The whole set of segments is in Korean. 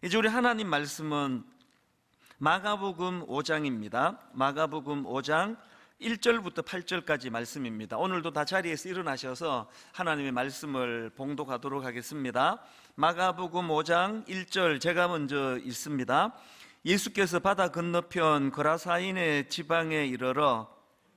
이제 우리 하나님 말씀은 마가복음 5장입니다. 마가복음 5장 1절부터 8절까지 말씀입니다. 오늘도 다 자리에서 일어나셔서 하나님의 말씀을 봉독하도록 하겠습니다. 마가복음 5장 1절 제가 먼저 읽습니다. 예수께서 바다 건너편 거라사인의 지방에 이르러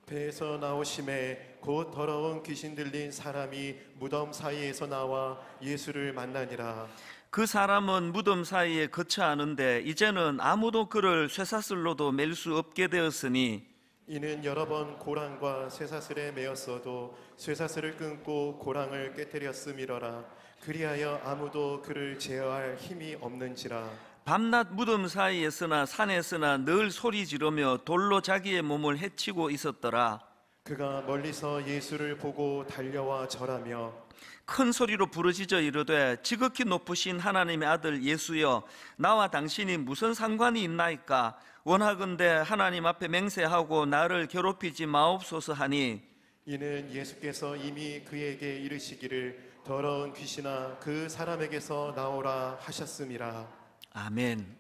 배에서 나오심에 곧 더러운 귀신 들린 사람이 무덤 사이에서 나와 예수를 만나니라. 그 사람은 무덤 사이에 거처하는데 이제는 아무도 그를 쇠사슬로도 맬 수 없게 되었으니 이는 여러 번 고랑과 쇠사슬에 매었어도 쇠사슬을 끊고 고랑을 깨뜨렸음이러라. 그리하여 아무도 그를 제어할 힘이 없는지라. 밤낮 무덤 사이에서나 산에서나 늘 소리 지르며 돌로 자기의 몸을 해치고 있었더라. 그가 멀리서 예수를 보고 달려와 절하며 큰 소리로 부르짖어 이르되 지극히 높으신 하나님의 아들 예수여, 나와 당신이 무슨 상관이 있나이까? 원하건대 하나님 앞에 맹세하고 나를 괴롭히지 마옵소서 하니, 이는 예수께서 이미 그에게 이르시기를 더러운 귀신아 그 사람에게서 나오라 하셨음이라. 아멘.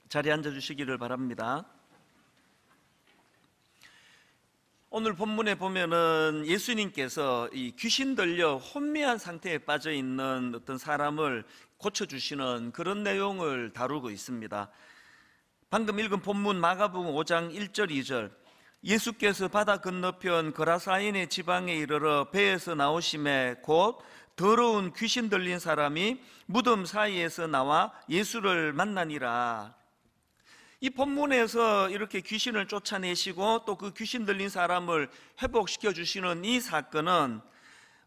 자리에 앉아주시기를 바랍니다. 오늘 본문에 보면은 예수님께서 이 귀신 들려 혼미한 상태에 빠져 있는 어떤 사람을 고쳐주시는 그런 내용을 다루고 있습니다. 방금 읽은 본문 마가복음 5장 1절 2절, 예수께서 바다 건너편 거라사인의 지방에 이르러 배에서 나오심에 곧 더러운 귀신 들린 사람이 무덤 사이에서 나와 예수를 만나니라. 이 본문에서 이렇게 귀신을 쫓아내시고 또 그 귀신 들린 사람을 회복시켜 주시는 이 사건은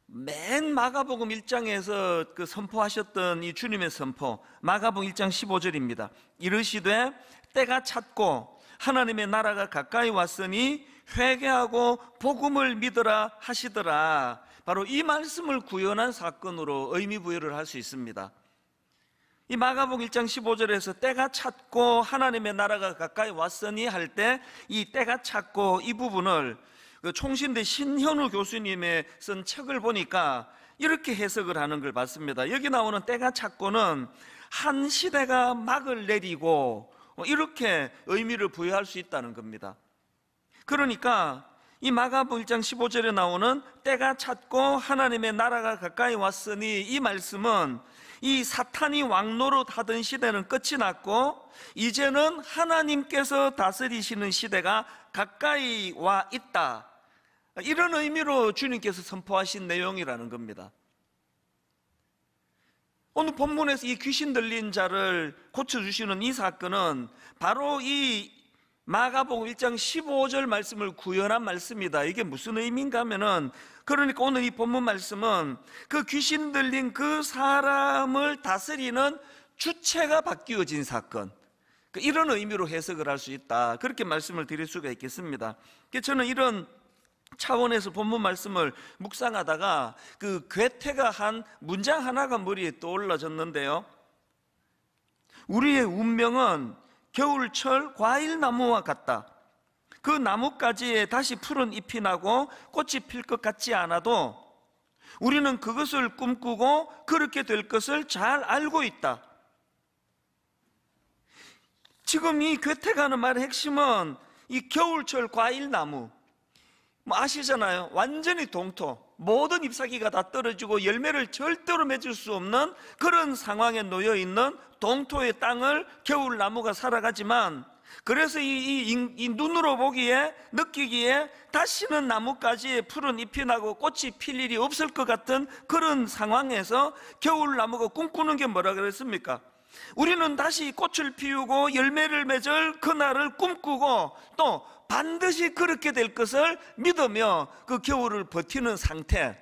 맨 마가복음 1장에서 그 선포하셨던 이 주님의 선포, 마가복음 1장 15절입니다. 이르시되 때가 찼고 하나님의 나라가 가까이 왔으니 회개하고 복음을 믿으라 하시더라. 바로 이 말씀을 구현한 사건으로 의미 부여를 할 수 있습니다. 이 마가복음 1장 15절에서 때가 찼고 하나님의 나라가 가까이 왔으니 할 때 이 때가 찼고 이 부분을 그 총신대 신현우 교수님의 쓴 책을 보니까 이렇게 해석을 하는 걸 봤습니다. 여기 나오는 때가 찼고는 한 시대가 막을 내리고 이렇게 의미를 부여할 수 있다는 겁니다. 그러니까 이 마가복음 1장 15절에 나오는 때가 찼고 하나님의 나라가 가까이 왔으니 이 말씀은 이 사탄이 왕노릇 하던 시대는 끝이 났고 이제는 하나님께서 다스리시는 시대가 가까이 와 있다, 이런 의미로 주님께서 선포하신 내용이라는 겁니다. 오늘 본문에서 이 귀신 들린 자를 고쳐주시는 이 사건은 바로 이 마가복음 1장 15절 말씀을 구현한 말씀이다. 이게 무슨 의미인가 하면은, 그러니까 오늘 이 본문 말씀은 그 귀신 들린 그 사람을 다스리는 주체가 바뀌어진 사건, 이런 의미로 해석을 할 수 있다, 그렇게 말씀을 드릴 수가 있겠습니다. 저는 이런 차원에서 본문 말씀을 묵상하다가 그 괴테가 한 문장 하나가 머리에 떠올라졌는데요. 우리의 운명은 겨울철 과일나무와 같다. 그 나뭇가지에 다시 푸른 잎이 나고 꽃이 필 것 같지 않아도 우리는 그것을 꿈꾸고 그렇게 될 것을 잘 알고 있다. 지금 이 괴테가 하는 말의 핵심은 이 겨울철 과일나무, 아시잖아요. 완전히 동토, 모든 잎사귀가 다 떨어지고 열매를 절대로 맺을 수 없는 그런 상황에 놓여있는 동토의 땅을 겨울나무가 살아가지만, 그래서 이 눈으로 보기에 느끼기에 다시는 나뭇가지에 푸른 잎이 나고 꽃이 필 일이 없을 것 같은 그런 상황에서 겨울나무가 꿈꾸는 게 뭐라 그랬습니까? 우리는 다시 꽃을 피우고 열매를 맺을 그날을 꿈꾸고 또 반드시 그렇게 될 것을 믿으며 그 겨울을 버티는 상태,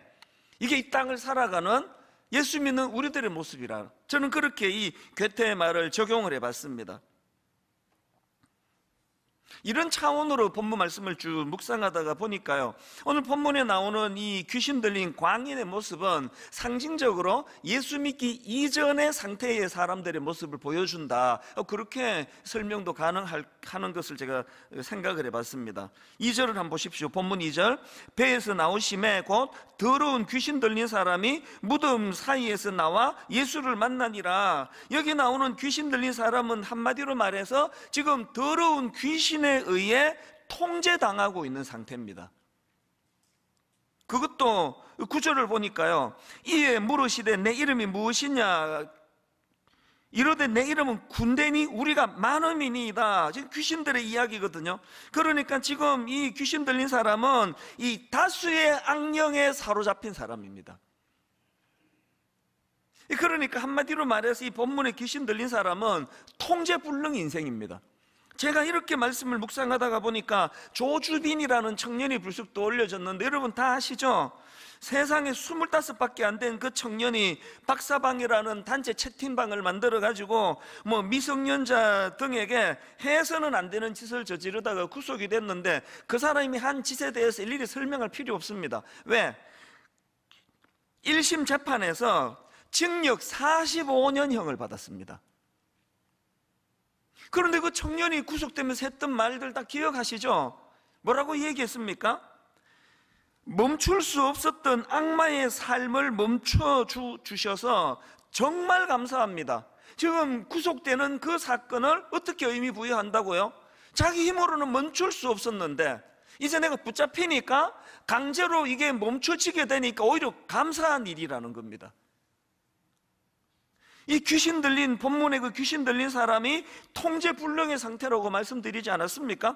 이게 이 땅을 살아가는 예수 믿는 우리들의 모습이라, 저는 그렇게 이 괴테의 말을 적용을 해봤습니다. 이런 차원으로 본문 말씀을 쭉 묵상하다가 보니까요, 오늘 본문에 나오는 이 귀신 들린 광인의 모습은 상징적으로 예수 믿기 이전의 상태의 사람들의 모습을 보여준다, 그렇게 설명도 가능하는 것을 제가 생각을 해봤습니다. 2절을 한번 보십시오. 본문 2절, 배에서 나오심에 곧 더러운 귀신 들린 사람이 무덤 사이에서 나와 예수를 만나니라. 여기 나오는 귀신 들린 사람은 한마디로 말해서 지금 더러운 귀신에 의해 통제당하고 있는 상태입니다. 그것도 9절을 보니까요, 이에 물으시되 내 이름이 무엇이냐, 이르되 내 이름은 군대니 우리가 많음이니이다. 지금 귀신들의 이야기거든요. 그러니까 지금 이 귀신 들린 사람은 이 다수의 악령에 사로잡힌 사람입니다. 그러니까 한마디로 말해서 이 본문에 귀신 들린 사람은 통제불능 인생입니다. 제가 이렇게 말씀을 묵상하다가 보니까 조주빈이라는 청년이 불쑥 떠올려졌는데, 여러분 다 아시죠? 세상에 25밖에 안 된 그 청년이 박사방이라는 단체 채팅방을 만들어가지고 뭐 미성년자 등에게 해서는 안 되는 짓을 저지르다가 구속이 됐는데, 그 사람이 한 짓에 대해서 일일이 설명할 필요 없습니다. 왜? 1심 재판에서 징역 45년형을 받았습니다. 그런데 그 청년이 구속되면서 했던 말들 다 기억하시죠? 뭐라고 얘기했습니까? 멈출 수 없었던 악마의 삶을 멈춰 주셔서 정말 감사합니다. 지금 구속되는 그 사건을 어떻게 의미 부여한다고요? 자기 힘으로는 멈출 수 없었는데 이제 내가 붙잡히니까 강제로 이게 멈춰지게 되니까 오히려 감사한 일이라는 겁니다. 이 귀신 들린, 본문에 그 귀신 들린 사람이 통제불능의 상태라고 말씀드리지 않았습니까?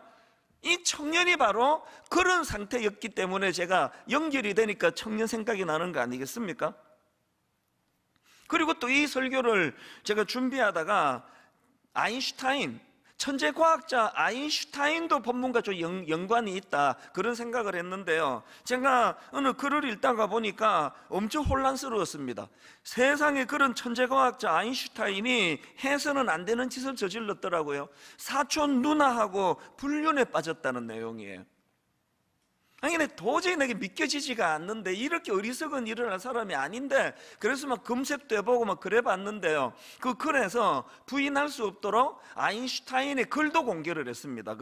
이 청년이 바로 그런 상태였기 때문에 제가 연결이 되니까 청년 생각이 나는 거 아니겠습니까? 그리고 또 이 설교를 제가 준비하다가 아인슈타인, 천재과학자 아인슈타인도 본문과 좀 연관이 있다, 그런 생각을 했는데요, 제가 어느 글을 읽다가 보니까 엄청 혼란스러웠습니다. 세상에 그런 천재과학자 아인슈타인이 해서는 안 되는 짓을 저질렀더라고요. 사촌 누나하고 불륜에 빠졌다는 내용이에요. 아니, 도저히 내게 믿겨지지가 않는데, 이렇게 어리석은 일을 할 사람이 아닌데, 그래서 막 검색도 해보고 막 그래 봤는데요, 그 글에서 부인할 수 없도록 아인슈타인의 글도 공개를 했습니다.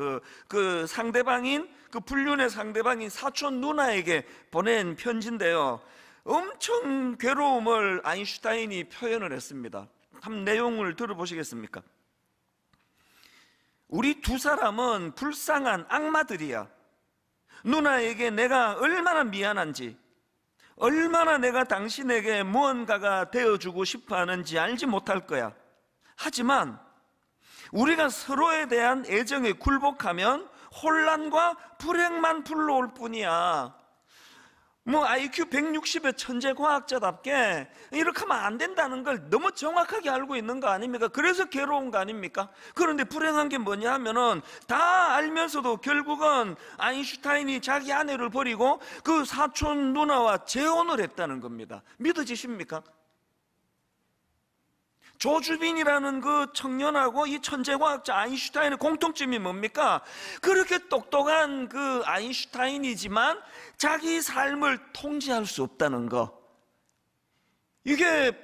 그 상대방인, 그 불륜의 상대방인 사촌 누나에게 보낸 편지인데요, 엄청 괴로움을 아인슈타인이 표현을 했습니다. 한번 내용을 들어보시겠습니까? 우리 두 사람은 불쌍한 악마들이야. 누나에게 내가 얼마나 미안한지, 얼마나 내가 당신에게 무언가가 되어주고 싶어 하는지 알지 못할 거야. 하지만 우리가 서로에 대한 애정에 굴복하면 혼란과 불행만 불러올 뿐이야. 뭐 IQ 160의 천재과학자답게 이렇게 하면 안 된다는 걸 너무 정확하게 알고 있는 거 아닙니까? 그래서 괴로운 거 아닙니까? 그런데 불행한 게 뭐냐 하면은, 다 알면서도 결국은 아인슈타인이 자기 아내를 버리고 그 사촌 누나와 재혼을 했다는 겁니다. 믿어지십니까? 조주빈이라는 그 청년하고 이 천재과학자 아인슈타인의 공통점이 뭡니까? 그렇게 똑똑한 그 아인슈타인이지만 자기 삶을 통제할 수 없다는 거. 이게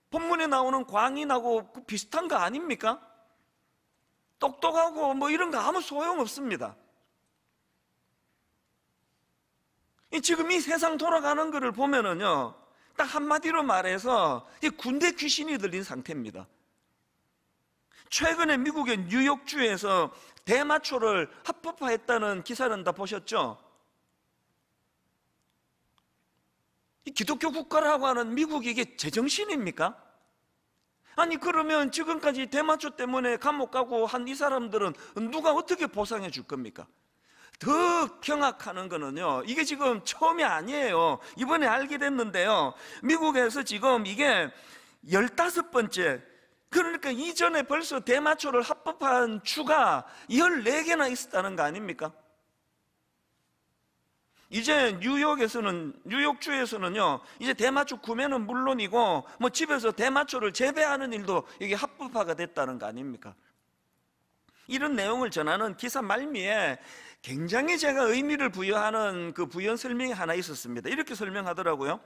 본문에 나오는 광인하고 비슷한 거 아닙니까? 똑똑하고 뭐 이런 거 아무 소용없습니다. 지금 이 세상 돌아가는 거를 보면은요, 딱 한마디로 말해서 군대 귀신이 들린 상태입니다. 최근에 미국의 뉴욕주에서 대마초를 합법화했다는 기사는 다 보셨죠? 이 기독교 국가라고 하는 미국이 이게 제정신입니까? 아니, 그러면 지금까지 대마초 때문에 감옥 가고 한 이 사람들은 누가 어떻게 보상해 줄 겁니까? 더 경악하는 거는요, 이게 지금 처음이 아니에요. 이번에 알게 됐는데요, 미국에서 지금 이게 15번째, 그러니까 이전에 벌써 대마초를 합법화한 주가 14개나 있었다는 거 아닙니까? 이제 뉴욕주에서는요, 이제 대마초 구매는 물론이고 뭐 집에서 대마초를 재배하는 일도 이게 합법화가 됐다는 거 아닙니까? 이런 내용을 전하는 기사 말미에 굉장히 제가 의미를 부여하는 그 부연 설명이 하나 있었습니다. 이렇게 설명하더라고요.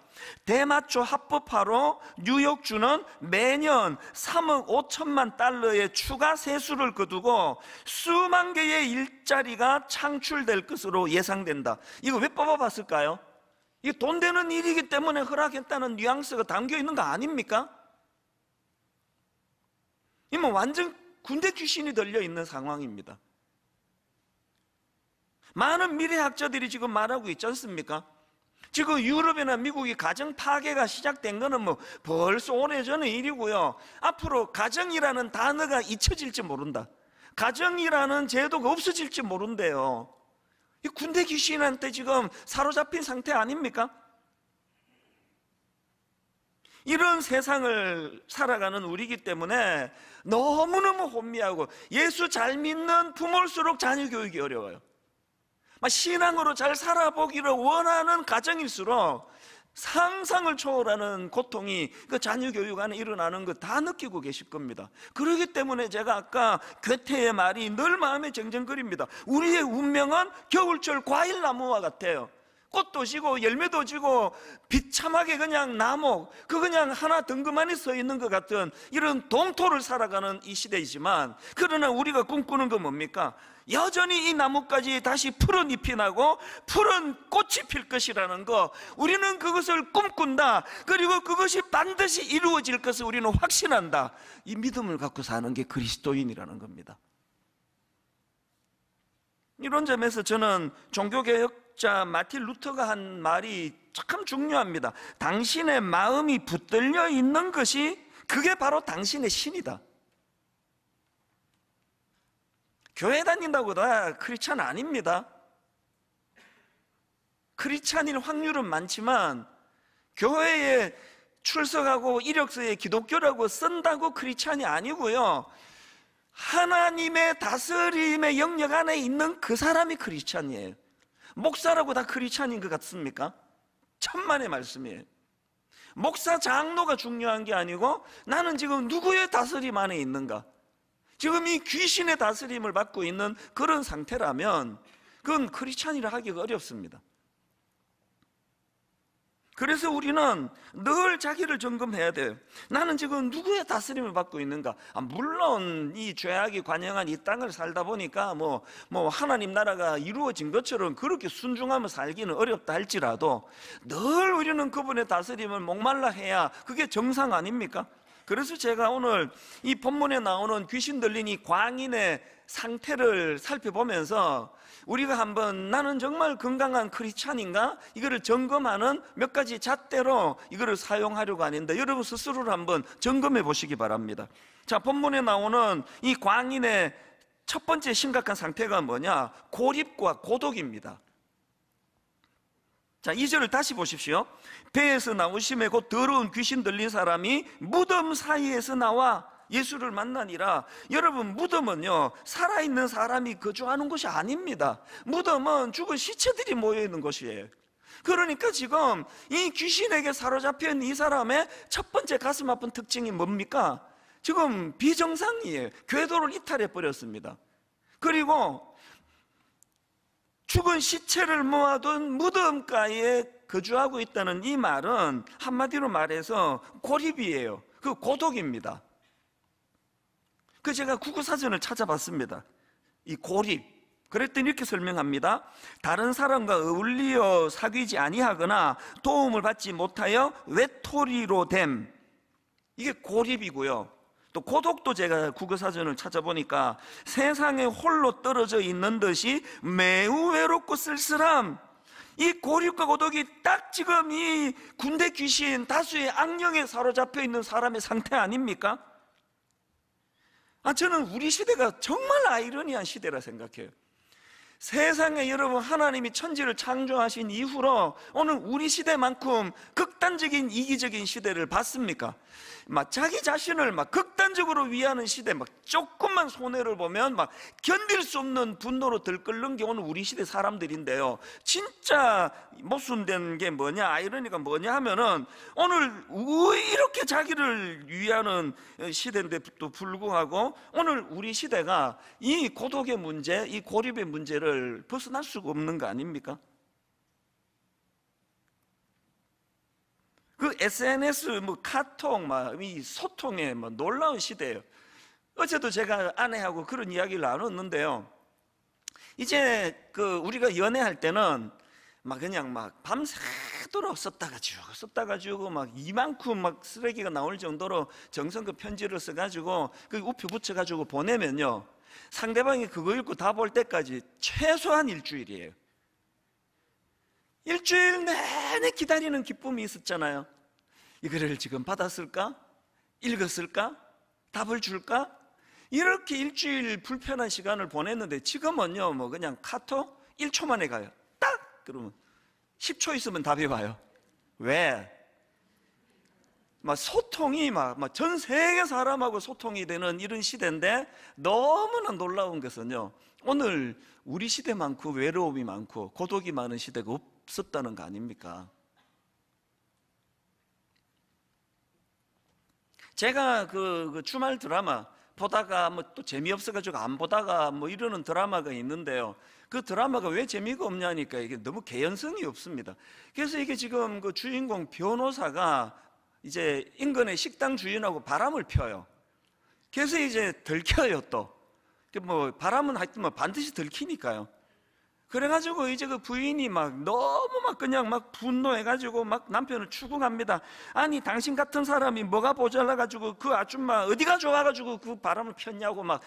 대마초 합법화로 뉴욕주는 매년 3억 5천만 달러의 추가 세수를 거두고 수만 개의 일자리가 창출될 것으로 예상된다. 이거 왜 뽑아봤을까요? 이게 돈 되는 일이기 때문에 허락했다는 뉘앙스가 담겨 있는 거 아닙니까? 이건 완전 군대 귀신이 들려 있는 상황입니다. 많은 미래학자들이 지금 말하고 있지 않습니까? 지금 유럽이나 미국이 가정 파괴가 시작된 거는 뭐 벌써 오래전의 일이고요. 앞으로 가정이라는 단어가 잊혀질지 모른다. 가정이라는 제도가 없어질지 모른대요. 이 군대 귀신한테 지금 사로잡힌 상태 아닙니까? 이런 세상을 살아가는 우리이기 때문에 너무너무 혼미하고, 예수 잘 믿는 부모일수록 자녀 교육이 어려워요. 신앙으로 잘 살아보기를 원하는 가정일수록 상상을 초월하는 고통이 그 자녀 교육 안에 일어나는 거 다 느끼고 계실 겁니다. 그렇기 때문에 제가 아까 괴테의 말이 늘 마음에 정정거립니다. 우리의 운명은 겨울철 과일나무와 같아요. 꽃도 지고 열매도 지고 비참하게 그냥 나무, 그냥 하나 덩그마니 서 있는 것 같은 이런 동토를 살아가는 이 시대이지만, 그러나 우리가 꿈꾸는 건 뭡니까? 여전히 이 나무까지 다시 푸른 잎이 나고 푸른 꽃이 필 것이라는 거, 우리는 그것을 꿈꾼다. 그리고 그것이 반드시 이루어질 것을 우리는 확신한다. 이 믿음을 갖고 사는 게 그리스도인이라는 겁니다. 이런 점에서 저는 종교개혁자 마틴 루터가 한 말이 참 중요합니다. 당신의 마음이 붙들려 있는 것이, 그게 바로 당신의 신이다. 교회 다닌다고 다 크리스찬 아닙니다. 크리스찬일 확률은 많지만 교회에 출석하고 이력서에 기독교라고 쓴다고 크리스찬이 아니고요, 하나님의 다스림의 영역 안에 있는 그 사람이 크리스찬이에요. 목사라고 다 크리스찬인 것 같습니까? 천만의 말씀이에요. 목사 장로가 중요한 게 아니고, 나는 지금 누구의 다스림 안에 있는가, 지금 이 귀신의 다스림을 받고 있는 그런 상태라면 그건 크리스찬이라 하기가 어렵습니다. 그래서 우리는 늘 자기를 점검해야 돼요. 나는 지금 누구의 다스림을 받고 있는가? 물론 이 죄악이 관영한 이 땅을 살다 보니까 뭐 하나님 나라가 이루어진 것처럼 그렇게 순종하며 살기는 어렵다 할지라도 늘 우리는 그분의 다스림을 목말라 해야 그게 정상 아닙니까? 그래서 제가 오늘 이 본문에 나오는 귀신 들린 이 광인의 상태를 살펴보면서 우리가 한번, 나는 정말 건강한 크리스찬인가? 이거를 점검하는 몇 가지 잣대로 이거를 사용하려고 하는데, 여러분 스스로를 한번 점검해 보시기 바랍니다. 자, 본문에 나오는 이 광인의 첫 번째 심각한 상태가 뭐냐? 고립과 고독입니다. 자, 2절을 다시 보십시오. 배에서 나오심에 곧 더러운 귀신 들린 사람이 무덤 사이에서 나와 예수를 만나니라. 여러분, 무덤은요, 살아있는 사람이 거주하는 곳이 아닙니다. 무덤은 죽은 시체들이 모여있는 곳이에요. 그러니까 지금 이 귀신에게 사로잡힌 이 사람의 첫 번째 가슴 아픈 특징이 뭡니까? 지금 비정상이에요. 궤도를 이탈해 버렸습니다. 그리고 죽은 시체를 모아둔 무덤가에 거주하고 있다는 이 말은 한마디로 말해서 고립이에요. 그 고독입니다. 그 제가 국어사전을 찾아봤습니다. 이 고립, 그랬더니 이렇게 설명합니다. 다른 사람과 어울리어 사귀지 아니하거나 도움을 받지 못하여 외톨이로 됨, 이게 고립이고요. 또 고독도 제가 국어사전을 찾아보니까 세상에 홀로 떨어져 있는 듯이 매우 외롭고 쓸쓸함, 이 고립과 고독이 딱 지금 이 군대 귀신 다수의 악령에 사로잡혀 있는 사람의 상태 아닙니까? 저는 우리 시대가 정말 아이러니한 시대라 생각해요. 세상에 여러분, 하나님이 천지를 창조하신 이후로 오늘 우리 시대만큼 극단적인 이기적인 시대를 봤습니까? 막 자기 자신을 막 극단적으로 위하는 시대, 막 조금만 손해를 보면 막 견딜 수 없는 분노로 들끓는 게 오늘 우리 시대 사람들인데요. 진짜 모순된 게 뭐냐, 아이러니가 뭐냐 하면은 오늘 이렇게 자기를 위하는 시대인데도 불구하고 오늘 우리 시대가 이 고독의 문제, 이 고립의 문제를 벗어날 수가 없는 거 아닙니까? 그 SNS, 뭐 카톡, 막 이 소통의 뭐 놀라운 시대예요. 어제도 제가 아내하고 그런 이야기를 나눴는데요. 이제 그 우리가 연애할 때는 막 그냥 막 밤새도록 썼다가 지우고 막 이만큼 막 쓰레기가 나올 정도로 정성껏 편지를 써가지고 그 우표 붙여가지고 보내면요, 상대방이 그거 읽고 답 올 때까지 최소한 일주일이에요. 일주일 내내 기다리는 기쁨이 있었잖아요. 이거를 지금 받았을까? 읽었을까? 답을 줄까? 이렇게 일주일 불편한 시간을 보냈는데 지금은요, 뭐 그냥 카톡 1초 만에 가요. 딱! 그러면 10초 있으면 답이 와요. 왜? 막 소통이 막 전 세계 사람하고 소통이 되는 이런 시대인데, 너무나 놀라운 것은요, 오늘 우리 시대만큼 외로움이 많고 고독이 많은 시대가 없었다는 거 아닙니까? 제가 그 주말 드라마 보다가 뭐 또 재미없어가지고 안 보다가 뭐 이러는 드라마가 있는데요. 그 드라마가 왜 재미가 없냐니까 이게 너무 개연성이 없습니다. 그래서 이게 지금 그 주인공 변호사가 이제 인근의 식당 주인하고 바람을 펴요. 그래서 이제 들켜요 또. 뭐 바람은 하여튼 뭐 반드시 들키니까요. 그래가지고 이제 그 부인이 막 너무 막 그냥 막 분노해가지고 막 남편을 추궁합니다. 아니 당신 같은 사람이 뭐가 모자라가지고 그 아줌마 어디가 좋아가지고 그 바람을 폈냐고 막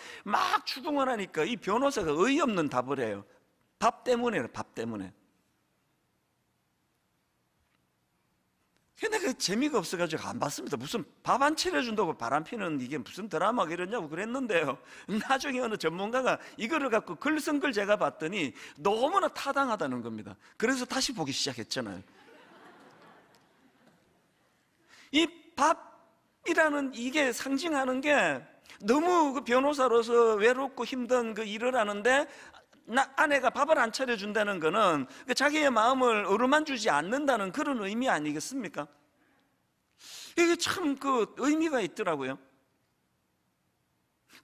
추궁을 하니까 이 변호사가 어이없는 답을 해요. 밥 때문에. 근데 그 재미가 없어가지고 안 봤습니다. 무슨 밥 안 차려준다고 바람 피는 이게 무슨 드라마가 이러냐고 그랬는데요. 나중에 어느 전문가가 이거를 갖고 글 쓴 걸 제가 봤더니 너무나 타당하다는 겁니다. 그래서 다시 보기 시작했잖아요. 이 밥이라는 이게 상징하는 게 너무 그 변호사로서 외롭고 힘든 그 일을 하는데 아내가 밥을 안 차려준다는 거는 자기의 마음을 어루만주지 않는다는 그런 의미 아니겠습니까? 이게 참 그 의미가 있더라고요.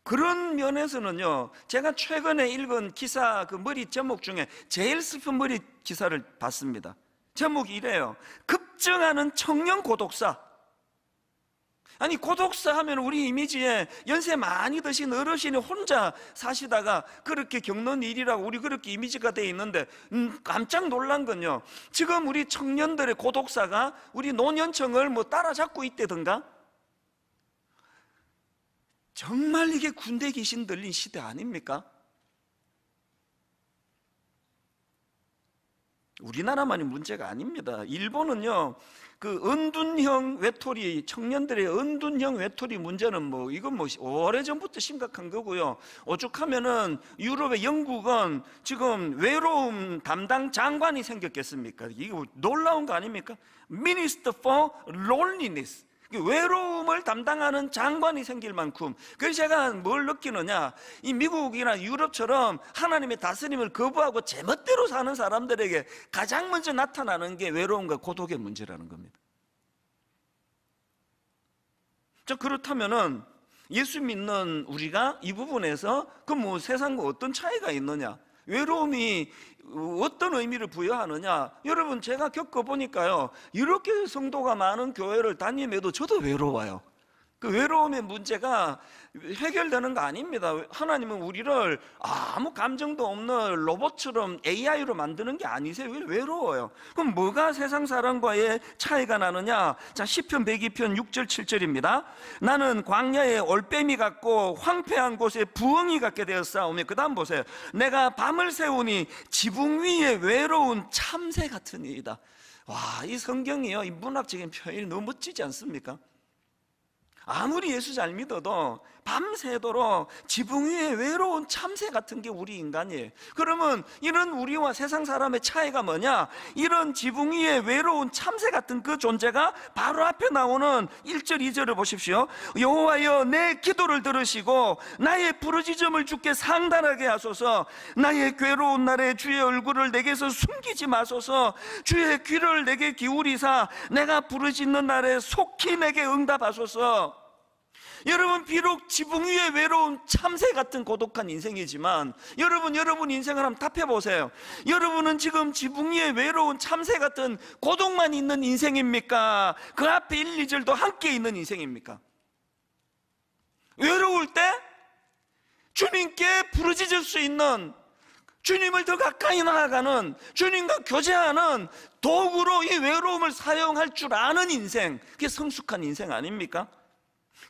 그런 면에서는요, 제가 최근에 읽은 기사 그 머리 제목 중에 제일 슬픈 머리 기사를 봤습니다. 제목이 이래요. 급증하는 청년 고독사. 아니 고독사 하면 우리 이미지에 연세 많이 드신 어르신이 혼자 사시다가 그렇게 겪는 일이라고 우리 그렇게 이미지가 돼 있는데, 깜짝 놀란 건요, 지금 우리 청년들의 고독사가 우리 노년층을 뭐 따라잡고 있다든가. 정말 이게 군대 귀신 들린 시대 아닙니까? 우리나라만이 문제가 아닙니다. 일본은요, 그 은둔형 외톨이, 청년들의 은둔형 외톨이 문제는 뭐 이건 뭐 오래전부터 심각한 거고요. 오죽하면은 유럽의 영국은 지금 외로움 담당 장관이 생겼겠습니까? 이거 놀라운 거 아닙니까? Minister for Loneliness. 외로움을 담당하는 장관이 생길 만큼. 그래서 제가 뭘 느끼느냐, 이 미국이나 유럽처럼 하나님의 다스림을 거부하고 제멋대로 사는 사람들에게 가장 먼저 나타나는 게 외로움과 고독의 문제라는 겁니다. 자, 그렇다면은 예수 믿는 우리가 이 부분에서 그 뭐 세상과 어떤 차이가 있느냐, 외로움이 어떤 의미를 부여하느냐, 여러분 제가 겪어보니까요, 이렇게 성도가 많은 교회를 다니면도 저도 외로워요. 그 외로움의 문제가 해결되는 거 아닙니다. 하나님은 우리를 아무 감정도 없는 로봇처럼 AI로 만드는 게 아니세요. 외로워요. 그럼 뭐가 세상 사람과의 차이가 나느냐? 자, 시편 102편 6절 7절입니다. 나는 광야에 올빼미 같고 황폐한 곳에 부엉이 같게 되었사오며, 그 다음 보세요. 내가 밤을 새우니 지붕 위에 외로운 참새 같으니이다. 와, 이 성경이요, 이 문학적인 표현이 너무 멋지지 않습니까? 아무리 예수 잘 믿어도 밤새도록 지붕 위에 외로운 참새 같은 게 우리 인간이에요. 그러면 이런 우리와 세상 사람의 차이가 뭐냐? 이런 지붕 위에 외로운 참새 같은 그 존재가 바로 앞에 나오는 1절 2절을 보십시오. 여호와여 내 기도를 들으시고 나의 부르짖음을 주께 상달하게 하소서. 나의 괴로운 날에 주의 얼굴을 내게서 숨기지 마소서. 주의 귀를 내게 기울이사 내가 부르짖는 날에 속히 내게 응답하소서. 여러분, 비록 지붕 위에 외로운 참새 같은 고독한 인생이지만 여러분 인생을 한번 답해 보세요. 여러분은 지금 지붕 위에 외로운 참새 같은 고독만 있는 인생입니까? 그 앞에 1, 2절도 함께 있는 인생입니까? 외로울 때 주님께 부르짖을 수 있는, 주님을 더 가까이 나아가는, 주님과 교제하는 도구로 이 외로움을 사용할 줄 아는 인생, 그게 성숙한 인생 아닙니까?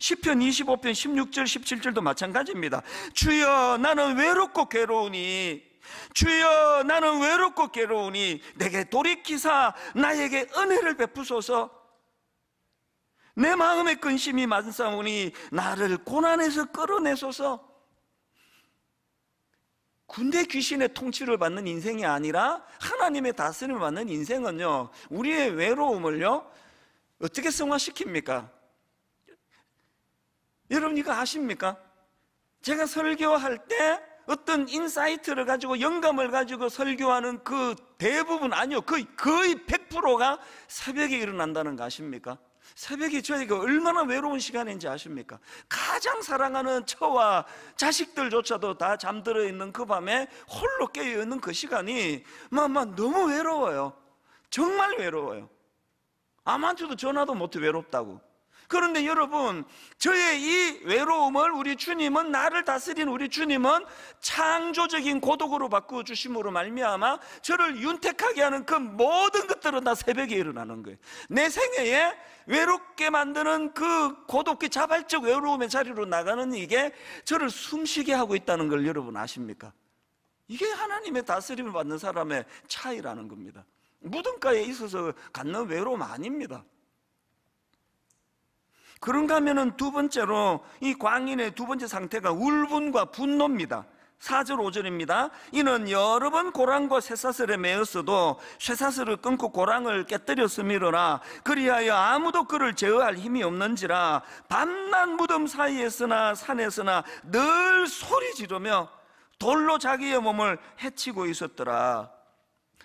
시편 25편 16절 17절도 마찬가지입니다. 주여 나는 외롭고 괴로우니, 주여 나는 외롭고 괴로우니 내게 돌이키사 나에게 은혜를 베푸소서. 내 마음의 근심이 많사오니 나를 고난에서 끌어내소서. 군대 귀신의 통치를 받는 인생이 아니라 하나님의 다스림을 받는 인생은요, 우리의 외로움을요 어떻게 승화시킵니까? 여러분 이거 아십니까? 제가 설교할 때 어떤 인사이트를 가지고 영감을 가지고 설교하는 그 대부분, 아니요, 거의 100%가 새벽에 일어난다는 거 아십니까? 새벽이 저에게 얼마나 외로운 시간인지 아십니까? 가장 사랑하는 처와 자식들조차도 다 잠들어 있는 그 밤에 홀로 깨어 있는 그 시간이 너무 외로워요. 정말 외로워요. 아무한테도 전화도 못해 외롭다고. 그런데 여러분, 저의 이 외로움을 우리 주님은, 나를 다스리는 우리 주님은 창조적인 고독으로 바꾸어주심으로 말미암아 저를 윤택하게 하는 그 모든 것들은 다 새벽에 일어나는 거예요. 내 생애에 외롭게 만드는 그 고독의 자발적 외로움의 자리로 나가는 이게 저를 숨쉬게 하고 있다는 걸 여러분 아십니까? 이게 하나님의 다스림을 받는 사람의 차이라는 겁니다. 무덤가에 있어서 갖는 외로움 아닙니다. 그런가 하면은 두 번째로 이 광인의 두 번째 상태가 울분과 분노입니다. 4절 5절입니다. 이는 여러 번 고랑과 쇠사슬에 매었어도 쇠사슬을 끊고 고랑을 깨뜨렸음이로라. 그리하여 아무도 그를 제어할 힘이 없는지라. 밤낮 무덤 사이에서나 산에서나 늘 소리 지르며 돌로 자기의 몸을 해치고 있었더라.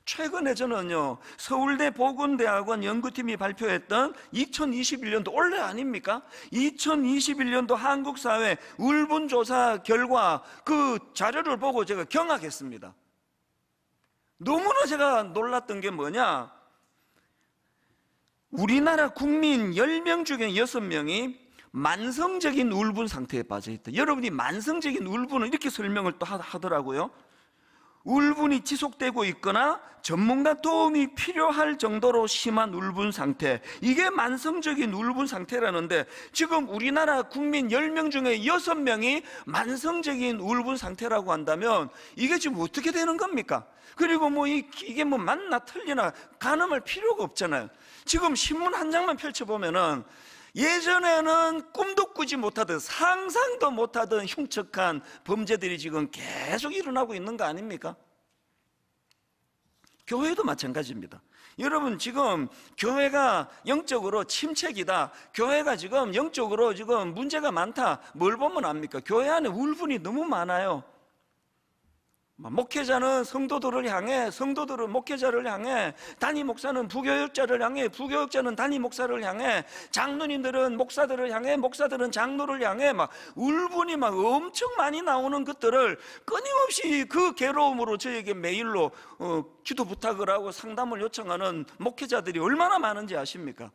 최근에 저는요, 서울대 보건대학원 연구팀이 발표했던 2021년도, 올해 아닙니까? 2021년도 한국사회 울분조사 결과 그 자료를 보고 제가 경악했습니다. 너무나 제가 놀랐던 게 뭐냐? 우리나라 국민 10명 중에 6명이 만성적인 울분 상태에 빠져있다. 여러분이 만성적인 울분을 이렇게 설명을 또 하더라고요. 울분이 지속되고 있거나 전문가 도움이 필요할 정도로 심한 울분 상태, 이게 만성적인 울분 상태라는데, 지금 우리나라 국민 10명 중에 6명이 만성적인 울분 상태라고 한다면 이게 지금 어떻게 되는 겁니까? 그리고 이게 맞나 틀리나 가늠할 필요가 없잖아요. 지금 신문 한 장만 펼쳐보면은 예전에는 꿈도 꾸지 못하던, 상상도 못하던 흉측한 범죄들이 지금 계속 일어나고 있는 거 아닙니까? 교회도 마찬가지입니다. 여러분, 지금 교회가 영적으로 침체기다, 교회가 지금 영적으로 지금 문제가 많다, 뭘 보면 압니까? 교회 안에 울분이 너무 많아요. 목회자는 성도들을 향해, 성도들은 목회자를 향해, 담임 목사는 부교역자를 향해, 부교역자는 담임 목사를 향해, 장로님들은 목사들을 향해, 목사들은 장로를 향해 울분이 엄청 많이 나오는 것들을 끊임없이 그 괴로움으로 저에게 메일로 기도 부탁을 하고 상담을 요청하는 목회자들이 얼마나 많은지 아십니까?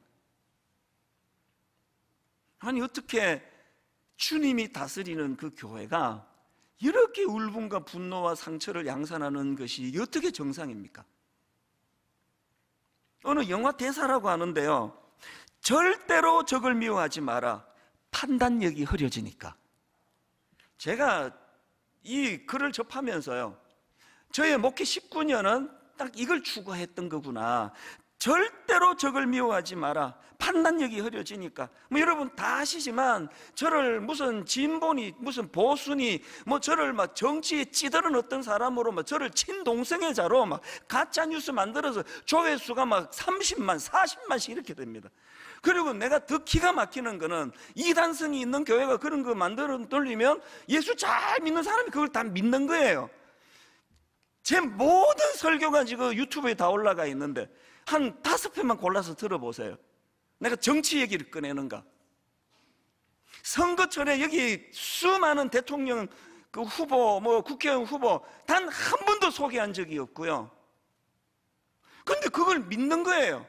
아니, 어떻게 주님이 다스리는 그 교회가 이렇게 울분과 분노와 상처를 양산하는 것이 어떻게 정상입니까? 어느 영화 대사라고 하는데요, 절대로 적을 미워하지 마라, 판단력이 흐려지니까. 제가 이 글을 접하면서요, 저의 목회 19년은 딱 이걸 추구했던 거구나. 절대로 적을 미워하지 마라. 판단력이 흐려지니까. 뭐 여러분 다 아시지만 저를 무슨 진보니 무슨 보수니 뭐 저를 막 정치에 찌들은 어떤 사람으로 막 저를 친동성애자로 막 가짜 뉴스 만들어서 조회수가 막 30만 40만씩 이렇게 됩니다. 그리고 내가 더 기가 막히는 거는 이단성이 있는 교회가 그런 거 만들어 돌리면 예수 잘 믿는 사람이 그걸 다 믿는 거예요. 제 모든 설교가 지금 유튜브에 다 올라가 있는데 한 5편만 골라서 들어보세요. 내가 정치 얘기를 꺼내는가? 선거철에 여기 수많은 대통령 그 후보, 뭐 국회의원 후보 단 한 번도 소개한 적이 없고요. 근데 그걸 믿는 거예요.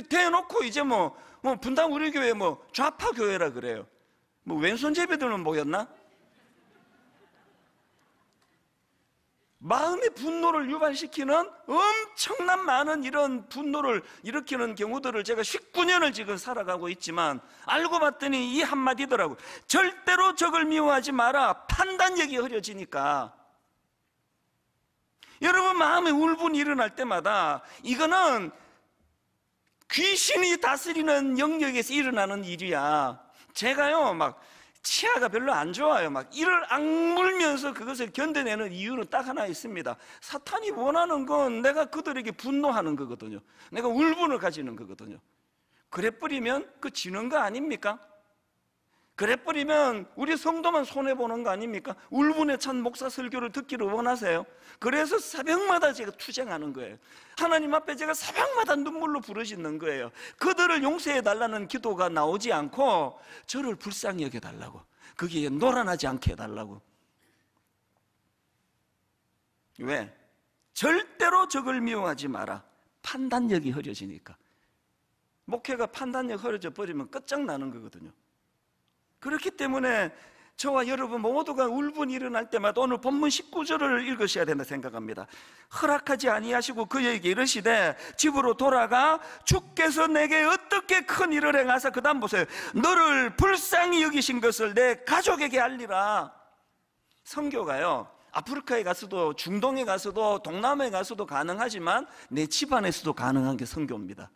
대놓고 이제 뭐 분당 우리 교회 뭐 좌파 교회라 그래요. 뭐 왼손 제비들은 뭐였나? 마음의 분노를 유발시키는 엄청난 많은 이런 분노를 일으키는 경우들을 제가 19년을 지금 살아가고 있지만 알고 봤더니 이 한마디더라고요. 절대로 적을 미워하지 마라. 판단력이 흐려지니까. 여러분 마음에 울분이 일어날 때마다 이거는 귀신이 다스리는 영역에서 일어나는 일이야. 제가요 막 치아가 별로 안 좋아요. 막 이를 악물면서 그것을 견뎌내는 이유는 딱 하나 있습니다. 사탄이 원하는 건 내가 그들에게 분노하는 거거든요. 내가 울분을 가지는 거거든요. 그래 뿌리면 그 지는 거 아닙니까? 그래 뿌리면 우리 성도만 손해보는 거 아닙니까? 울분에 찬 목사 설교를 듣기를 원하세요? 그래서 새벽마다 제가 투쟁하는 거예요. 하나님 앞에 제가 새벽마다 눈물로 부르짖는 거예요. 그들을 용서해달라는 기도가 나오지 않고 저를 불쌍히 여겨달라고, 거기에 놀아나지 않게 해달라고. 왜? 절대로 적을 미워하지 마라. 판단력이 흐려지니까. 목회가 판단력 흐려져 버리면 끝장나는 거거든요. 그렇기 때문에 저와 여러분 모두가 울분이 일어날 때마다 오늘 본문 19절을 읽으셔야 된다 생각합니다. 허락하지 아니하시고 그에게 이르시되 집으로 돌아가 주께서 내게 어떻게 큰 일을 행하사, 그 다음 보세요. 너를 불쌍히 여기신 것을 내 가족에게 알리라. 선교가요 아프리카에 가서도 중동에 가서도 동남아에 가서도 가능하지만 내 집안에서도 가능한 게 선교입니다.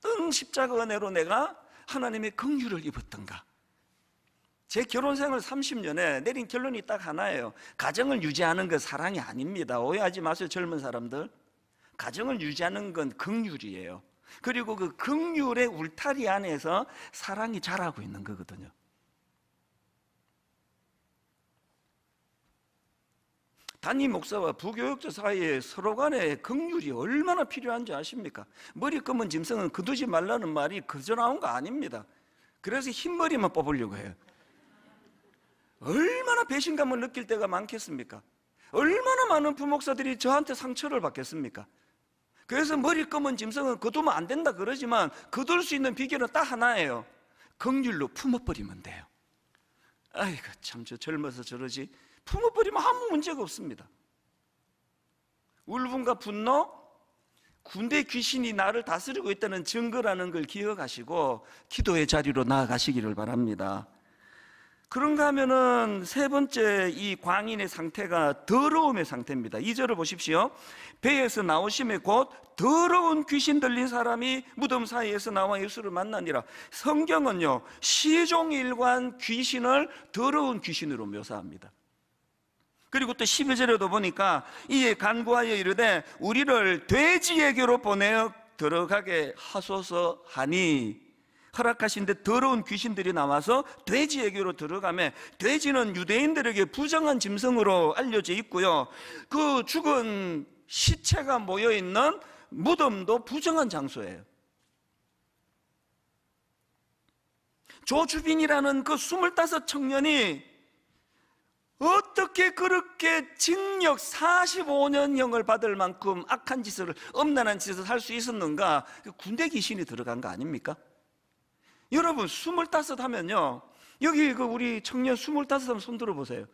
어떤 십자가 은혜로 내가 하나님의 긍휼을 입었던가. 제 결혼 생활 30년에 내린 결론이 딱 하나예요. 가정을 유지하는 건 사랑이 아닙니다. 오해하지 마세요, 젊은 사람들. 가정을 유지하는 건 긍휼이에요. 그리고 그 긍휼의 울타리 안에서 사랑이 자라고 있는 거거든요. 담임 목사와 부교육자 사이에 서로 간에 긍휼이 얼마나 필요한지 아십니까? 머리 검은 짐승은 거두지 말라는 말이 그저 나온 거 아닙니다. 그래서 흰머리만 뽑으려고 해요. 얼마나 배신감을 느낄 때가 많겠습니까? 얼마나 많은 부목사들이 저한테 상처를 받겠습니까? 그래서 머리 검은 짐승은 거두면 안 된다 그러지만 거둘 수 있는 비결은 딱 하나예요. 긍휼로 품어버리면 돼요. 아이고 참 저 젊어서 저러지. 품어버리면 아무 문제가 없습니다. 울분과 분노, 군대 귀신이 나를 다스리고 있다는 증거라는 걸 기억하시고 기도의 자리로 나아가시기를 바랍니다. 그런가 하면은 세 번째 이 광인의 상태가 더러움의 상태입니다. 2절을 보십시오. 배에서 나오심에 곧 더러운 귀신 들린 사람이 무덤 사이에서 나와 예수를 만나니라. 성경은요 시종일관 귀신을 더러운 귀신으로 묘사합니다. 그리고 또 12절에도 보니까 이에 간구하여 이르되 우리를 돼지에게로 보내어 들어가게 하소서 하니, 허락하신데 더러운 귀신들이 나와서 돼지에게로 들어가매, 돼지는 유대인들에게 부정한 짐승으로 알려져 있고요, 그 죽은 시체가 모여있는 무덤도 부정한 장소예요. 조주빈이라는 그 25 청년이 어떻게 그렇게 징역 45년형을 받을 만큼 악한 짓을, 엄란한 짓을 할 수 있었는가? 군대 귀신이 들어간 거 아닙니까? 여러분 25 하면요, 여기 그 우리 청년 25 하면 손 들어보세요.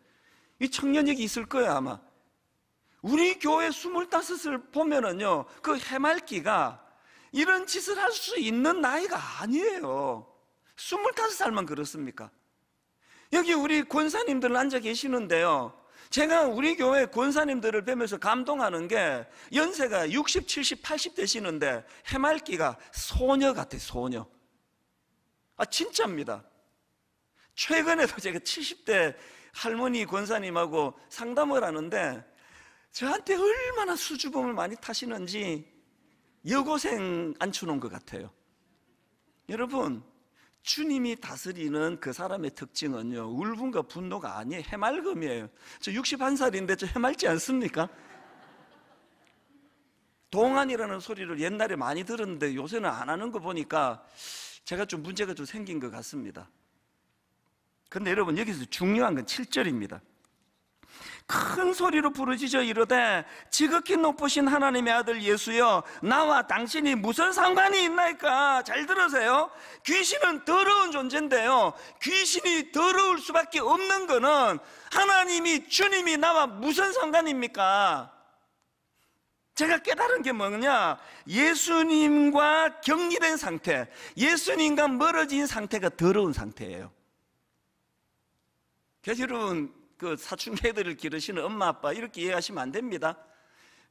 이 청년 여기 있을 거예요 아마. 우리 교회 25을 보면은요 그 해맑기가 이런 짓을 할 수 있는 나이가 아니에요. 25살만 그렇습니까? 여기 우리 권사님들 앉아 계시는데요, 제가 우리 교회 권사님들을 뵈면서 감동하는 게 연세가 60, 70, 80 되시는데 해맑기가 소녀 같아요. 소녀. 진짜입니다. 최근에도 제가 70대 할머니 권사님하고 상담을 하는데 저한테 얼마나 수줍음을 많이 타시는지 여고생 앉혀놓은 것 같아요. 여러분, 주님이 다스리는 그 사람의 특징은요, 울분과 분노가 아니에요. 해맑음이에요. 저 61살인데 저 해맑지 않습니까? 동안이라는 소리를 옛날에 많이 들었는데 요새는 안 하는 거 보니까 제가 좀 문제가 좀 생긴 것 같습니다. 근데 여러분, 여기서 중요한 건 7절입니다. 큰 소리로 부르짖어 이르되 지극히 높으신 하나님의 아들 예수여, 나와 당신이 무슨 상관이 있나이까? 잘 들으세요. 귀신은 더러운 존재인데요, 귀신이 더러울 수밖에 없는 거는 하나님이, 주님이 나와 무슨 상관입니까? 제가 깨달은 게 뭐냐, 예수님과 격리된 상태, 예수님과 멀어진 상태가 더러운 상태예요. 그래서 여러분, 그 사춘기들을 기르시는 엄마 아빠 이렇게 이해하시면 안 됩니다.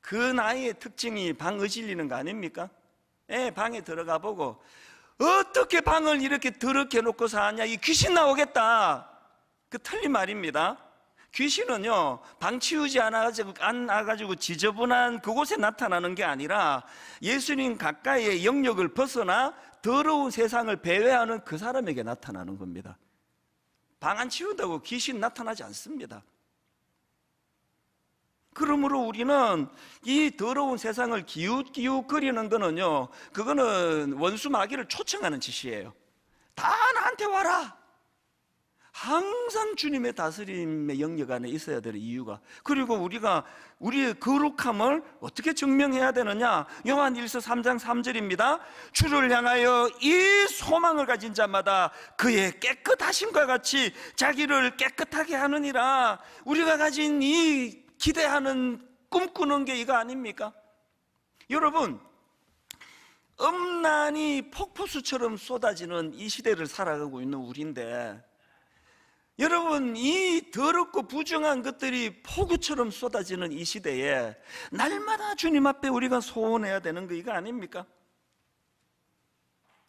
그 나이의 특징이 방 어질리는 거 아닙니까? 방에 들어가 보고 어떻게 방을 이렇게 더럽게 놓고 사냐, 이 귀신 나오겠다, 그 틀린 말입니다. 귀신은요, 방 치우지 않아가지고 지저분한 그곳에 나타나는 게 아니라 예수님 가까이의 영역을 벗어나 더러운 세상을 배회하는 그 사람에게 나타나는 겁니다. 방 안 치운다고 귀신 나타나지 않습니다. 그러므로 우리는 이 더러운 세상을 기웃기웃거리는 거는요, 그거는 원수 마귀를 초청하는 짓이에요. 다 나한테 와라. 항상 주님의 다스림의 영역 안에 있어야 되는 이유가, 그리고 우리가 우리의 거룩함을 어떻게 증명해야 되느냐, 요한 1서 3장 3절입니다. 주를 향하여 이 소망을 가진 자마다 그의 깨끗하심과 같이 자기를 깨끗하게 하느니라. 우리가 가진 이 기대하는, 꿈꾸는 게 이거 아닙니까? 여러분, 음란이 폭포수처럼 쏟아지는 이 시대를 살아가고 있는 우리인데, 여러분, 이 더럽고 부정한 것들이 폭우처럼 쏟아지는 이 시대에 날마다 주님 앞에 우리가 소원해야 되는 거 이거 아닙니까?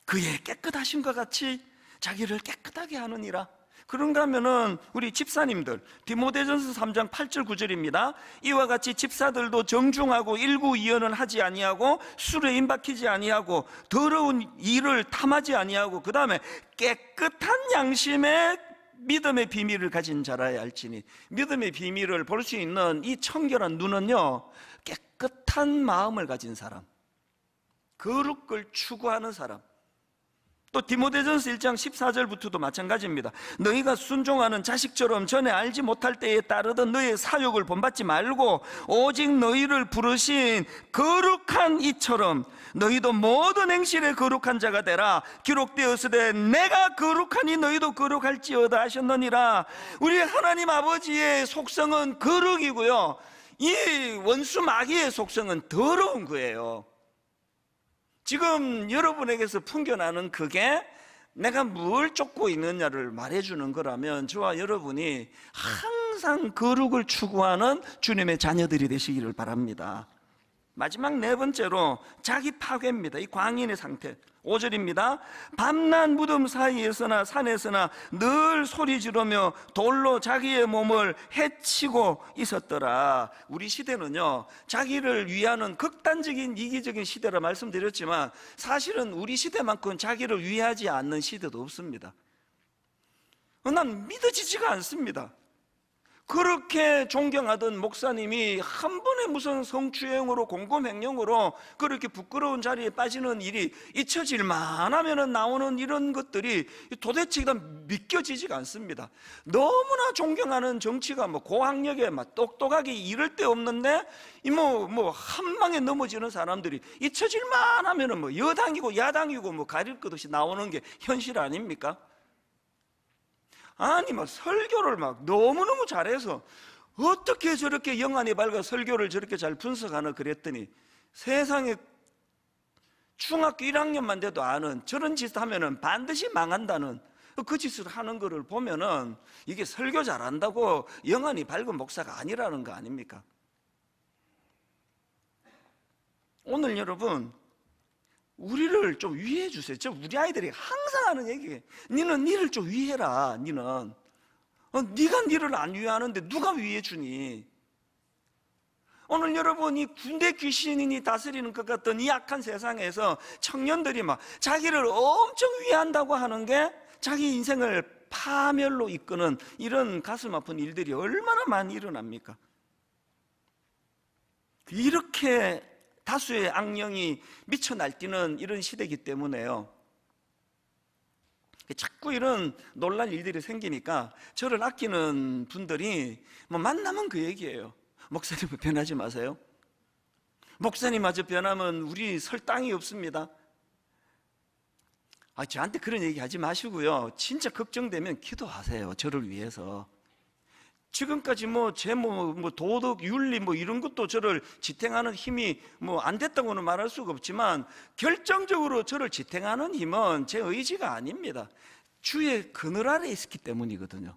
그의 깨끗하심과 같이 자기를 깨끗하게 하느니라. 그런가 하면은 우리 집사님들, 디모데전서 3장 8절 9절입니다. 이와 같이 집사들도 정중하고 일구이연은 하지 아니하고 술에 임박히지 아니하고 더러운 일을 탐하지 아니하고, 그 다음에 깨끗한 양심에 믿음의 비밀을 가진 자라야 할지니. 믿음의 비밀을 볼 수 있는 이 청결한 눈은요, 깨끗한 마음을 가진 사람, 거룩을 추구하는 사람. 또 디모데전서 1장 14절부터도 마찬가지입니다. 너희가 순종하는 자식처럼 전에 알지 못할 때에 따르던 너희의 사욕을 본받지 말고 오직 너희를 부르신 거룩한 이처럼 너희도 모든 행실에 거룩한 자가 되라. 기록되었으되 내가 거룩하니 너희도 거룩할지어다 하셨느니라. 우리 하나님 아버지의 속성은 거룩이고요, 이 원수 마귀의 속성은 더러운 거예요. 지금 여러분에게서 풍겨나는 그게 내가 뭘 쫓고 있느냐를 말해주는 거라면 저와 여러분이 항상 거룩을 추구하는 주님의 자녀들이 되시기를 바랍니다. 마지막 네 번째로 자기 파괴입니다. 이 광인의 상태. 5절입니다. 밤낮 무덤 사이에서나 산에서나 늘 소리 지르며 돌로 자기의 몸을 해치고 있었더라. 우리 시대는요, 자기를 위하는 극단적인 이기적인 시대라 말씀드렸지만 사실은 우리 시대만큼 자기를 위하지 않는 시대도 없습니다. 난 믿어지지가 않습니다. 그렇게 존경하던 목사님이 한 번에 무슨 성추행으로 공금횡령으로 그렇게 부끄러운 자리에 빠지는 일이 잊혀질만 하면 나오는 이런 것들이 도대체 믿겨지지가 않습니다. 너무나 존경하는 정치가 고학력에 똑똑하게 이럴 데 없는데 한 방에 넘어지는 사람들이 잊혀질만 하면 여당이고 야당이고 가릴 것 없이 나오는 게 현실 아닙니까? 아니 설교를 너무너무 잘해서 어떻게 저렇게 영안이 밝아 설교를 저렇게 잘 분석하나 그랬더니 세상에 중학교 1학년만 돼도 아는, 저런 짓 하면은 반드시 망한다는 그 짓을 하는 것을 보면은 이게 설교 잘한다고 영안이 밝은 목사가 아니라는 거 아닙니까? 오늘 여러분, 우리를 좀 위해 주세요. 우리 아이들이 항상 하는 얘기예요. 니는 니를 좀 위해라. 니는 네가 니를 안 위하는데 누가 위해 주니? 오늘 여러분이 군대 귀신이 다스리는 것 같던 이 악한 세상에서 청년들이 막 자기를 엄청 위한다고 하는 게 자기 인생을 파멸로 이끄는 이런 가슴 아픈 일들이 얼마나 많이 일어납니까? 이렇게 다수의 악령이 미쳐 날뛰는 이런 시대이기 때문에요, 자꾸 이런 놀랄 일들이 생기니까 저를 아끼는 분들이 뭐 만나면 그 얘기예요. 목사님은 변하지 마세요. 목사님마저 변하면 우리 설 땅이 없습니다. 저한테 그런 얘기 하지 마시고요, 진짜 걱정되면 기도하세요. 저를 위해서. 지금까지 제 도덕, 윤리 이런 것도 저를 지탱하는 힘이 안 됐다고는 말할 수가 없지만, 결정적으로 저를 지탱하는 힘은 제 의지가 아닙니다. 주의 그늘 아래에 있기 때문이거든요.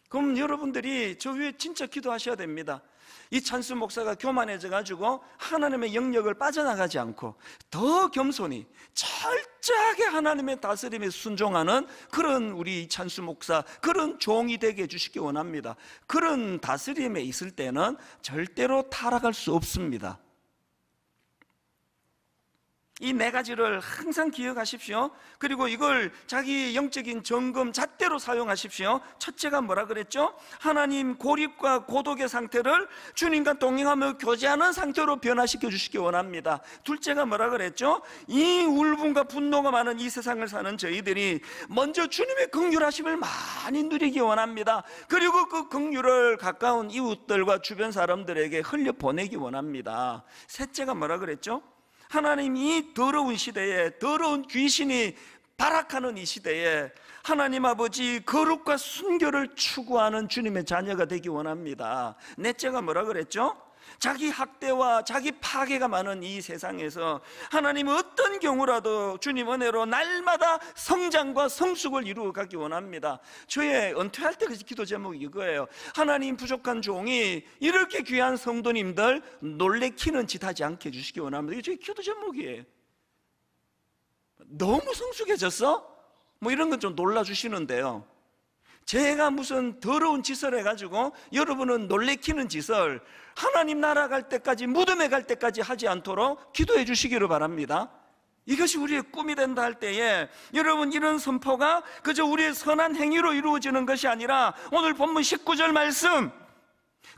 그럼 여러분들이 저 위에 진짜 기도하셔야 됩니다. 이 찬수 목사가 교만해져 가지고 하나님의 영역을 빠져나가지 않고 더 겸손히 철저하게 하나님의 다스림에 순종하는 그런 우리 찬수 목사, 그런 종이 되게 해주시기 원합니다. 그런 다스림에 있을 때는 절대로 타락할 수 없습니다. 이 네 가지를 항상 기억하십시오. 그리고 이걸 자기 영적인 점검 잣대로 사용하십시오. 첫째가 뭐라 그랬죠? 하나님 고립과 고독의 상태를 주님과 동행하며 교제하는 상태로 변화시켜 주시기 원합니다. 둘째가 뭐라 그랬죠? 이 울분과 분노가 많은 이 세상을 사는 저희들이 먼저 주님의 긍휼하심을 많이 누리기 원합니다. 그리고 그 긍휼을 가까운 이웃들과 주변 사람들에게 흘려보내기 원합니다. 셋째가 뭐라 그랬죠? 하나님 이 더러운 시대에, 더러운 귀신이 발악하는 이 시대에 하나님 아버지 거룩과 순결을 추구하는 주님의 자녀가 되기 원합니다. 넷째가 뭐라 그랬죠? 자기 학대와 자기 파괴가 많은 이 세상에서 하나님 어떤 경우라도 주님 은혜로 날마다 성장과 성숙을 이루어 가기 원합니다. 저의 은퇴할 때 기도 제목이 이거예요. 하나님 부족한 종이 이렇게 귀한 성도님들 놀래키는 짓 하지 않게 해주시기 원합니다. 이게 저의 기도 제목이에요. 너무 성숙해졌어? 이런 건 좀 놀라주시는데요, 제가 무슨 더러운 짓을 해가지고 여러분은 놀래키는 짓을 하나님 나라 갈 때까지, 무덤에 갈 때까지 하지 않도록 기도해 주시기를 바랍니다. 이것이 우리의 꿈이 된다 할 때에 여러분, 이런 선포가 그저 우리의 선한 행위로 이루어지는 것이 아니라 오늘 본문 19절 말씀,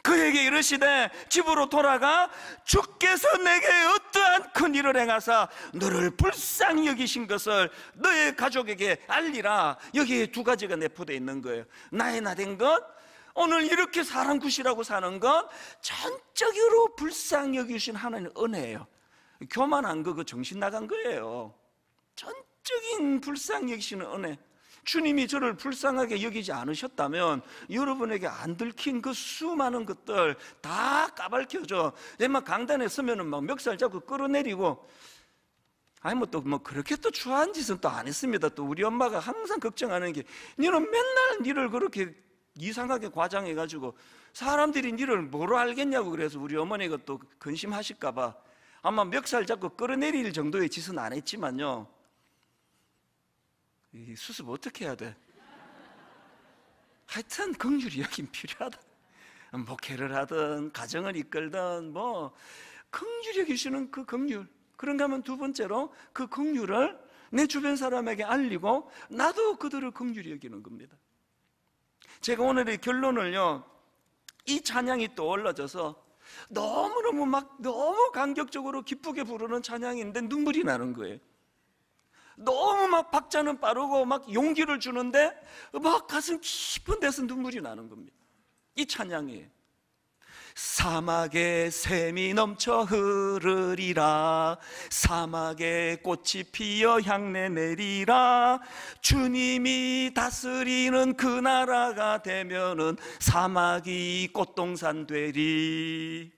그에게 이르시되 집으로 돌아가 주께서 내게 어떠한 큰 일을 행하사 너를 불쌍히 여기신 것을 너의 가족에게 알리라. 여기에 두 가지가 내포되어 있는 거예요. 나의 나된 것, 오늘 이렇게 사람 구실하고 사는 것, 전적으로 불쌍히 여기신 하나님의 은혜예요. 교만한 거, 그 정신 나간 거예요. 전적인 불쌍히 여기시는 은혜. 주님이 저를 불쌍하게 여기지 않으셨다면 여러분에게 안 들킨 그 수많은 것들 다 까발켜져. 막 강단에 서면은 막 멱살 잡고 끌어내리고, 그렇게 또 추한 짓은 또 안 했습니다. 또 우리 엄마가 항상 걱정하는 게, 너는 맨날 니를 그렇게 이상하게 과장해가지고 사람들이 니를 뭐로 알겠냐고. 그래서 우리 어머니가 또 근심하실까봐 아마 멱살 잡고 끌어내릴 정도의 짓은 안 했지만요, 이 수습 어떻게 해야 돼? 하여튼 긍휼이 여긴 필요하다. 목회를 하든 가정을 이끌든 긍휼히 여기시는 그 긍휼. 그런가 하면 두 번째로 그 긍휼을 내 주변 사람에게 알리고 나도 그들을 긍휼히 여기는 겁니다. 제가 오늘의 결론을요, 이 찬양이 떠올라져서 너무 감격적으로 기쁘게 부르는 찬양인데 눈물이 나는 거예요. 너무 박자는 빠르고 용기를 주는데 가슴 깊은 데서 눈물이 나는 겁니다. 이 찬양이 사막에 샘이 넘쳐 흐르리라, 사막에 꽃이 피어 향내 내리라, 주님이 다스리는 그 나라가 되면은 사막이 꽃동산 되리,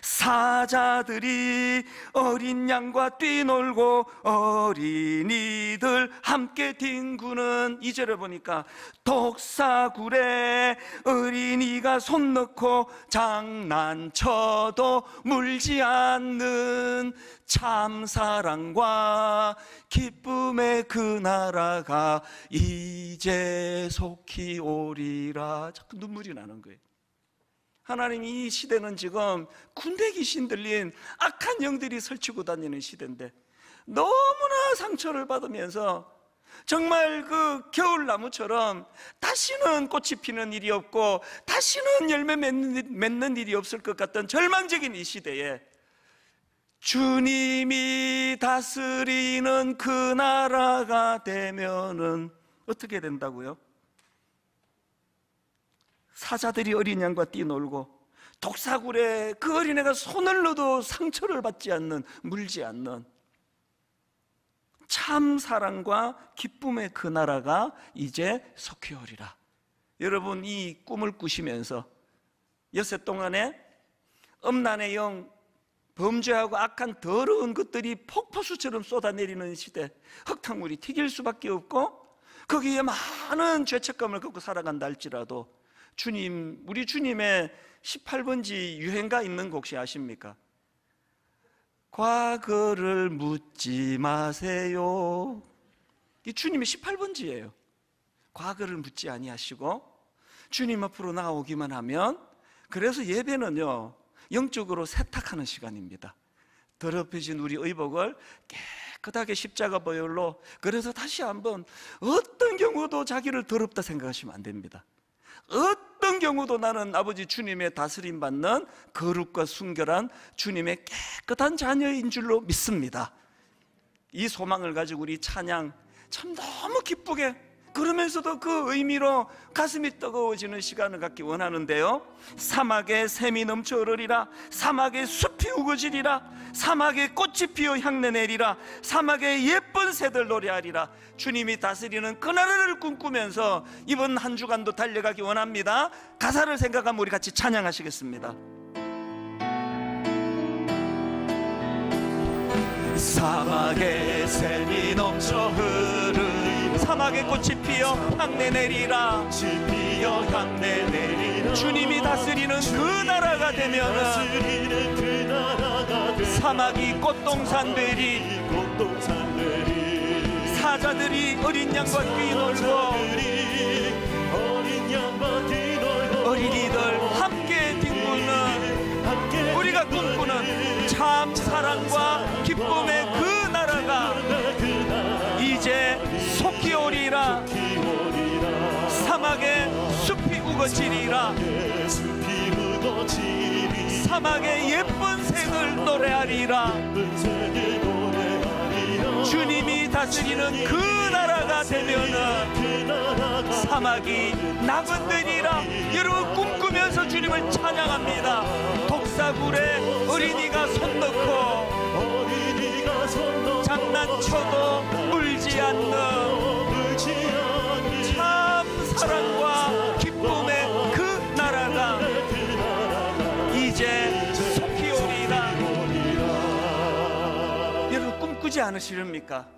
사자들이 어린 양과 뛰놀고 어린이들 함께 뒹구는 2절에 보니까 독사굴에 어린이가 손 넣고 장난쳐도 물지 않는 참사랑과 기쁨의 그 나라가 이제 속히 오리라. 자꾸 눈물이 나는 거예요. 하나님, 이 시대는 지금 군대 귀신 들린 악한 영들이 설치고 다니는 시대인데 너무나 상처를 받으면서 정말 그 겨울나무처럼 다시는 꽃이 피는 일이 없고 다시는 열매 맺는 일이 없을 것 같던 절망적인 이 시대에 주님이 다스리는 그 나라가 되면은 어떻게 된다고요? 사자들이 어린 양과 뛰놀고 독사굴에 그 어린애가 손을 넣어도 상처를 받지 않는, 물지 않는 참 사랑과 기쁨의 그 나라가 이제 속히 오리라. 여러분, 이 꿈을 꾸시면서 엿새 동안에 음란의 영, 범죄하고 악한 더러운 것들이 폭포수처럼 쏟아내리는 시대, 흙탕물이 튀길 수밖에 없고 거기에 많은 죄책감을 갖고 살아간다 할지라도 주님, 우리 주님의 18번지 유행가 있는 곡시 아십니까? 과거를 묻지 마세요. 이 주님의 18번지예요. 과거를 묻지 아니하시고 주님 앞으로 나오기만 하면, 그래서 예배는요 영적으로 세탁하는 시간입니다. 더럽혀진 우리 의복을 깨끗하게 십자가 보혈로, 그래서 다시 한번 어떤 경우도 자기를 더럽다 생각하시면 안 됩니다. 어떤 경우도 나는 아버지 주님의 다스림 받는 거룩과 순결한 주님의 깨끗한 자녀인 줄로 믿습니다. 이 소망을 가지고 우리 찬양 참 너무 기쁘게, 그러면서도 그 의미로 가슴이 뜨거워지는 시간을 갖기 원하는데요, 사막에 샘이 넘쳐 흐르리라, 사막에 숲이 우거지리라, 사막에 꽃이 피어 향내 내리라, 사막에 예쁜 새들 노래하리라. 주님이 다스리는 그 나라를 꿈꾸면서 이번 한 주간도 달려가기 원합니다. 가사를 생각하면 우리 같이 찬양하시겠습니다. 사막에 샘이 넘쳐 흐르리라, 사막에 꽃이 피어 향내 내리라, 주님이 다스리는 그 나라가 되면은 사막이 꽃동산 되리, 사자들이 어린 양과 뛰놀고 어린이들 함께 뒹구는 우리가 꿈꾸는 참 사랑과 기쁨의 그 나라가 이제 속히 오리라. 사막에 숲이 우거지리라, 사막에 예쁜 새들 노래하리라. 주님이 다스리는 그 나라가 되면은 사막이 나건되리라. 여러분, 꿈꾸면서 주님을 찬양합니다. 독사굴에 어린이가 손 넣고 장난쳐도 물지 않는 참 사랑과 기쁨의 그 나라가 이제 속히 오리라. 여러분, 꿈꾸지 않으시렵니까?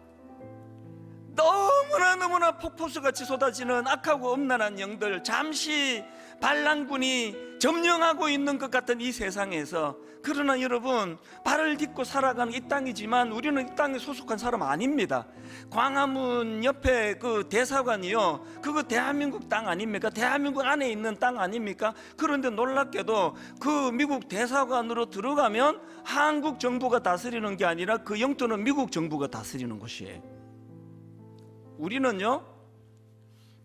너무나 폭포수같이 쏟아지는 악하고 음란한 영들, 잠시 반란군이 점령하고 있는 것 같은 이 세상에서, 그러나 여러분, 발을 딛고 살아가는 이 땅이지만 우리는 이 땅에 소속한 사람 아닙니다. 광화문 옆에 그 대사관이요, 그거 대한민국 땅 아닙니까? 대한민국 안에 있는 땅 아닙니까? 그런데 놀랍게도 그 미국 대사관으로 들어가면 한국 정부가 다스리는 게 아니라 그 영토는 미국 정부가 다스리는 곳이에요. 우리는요,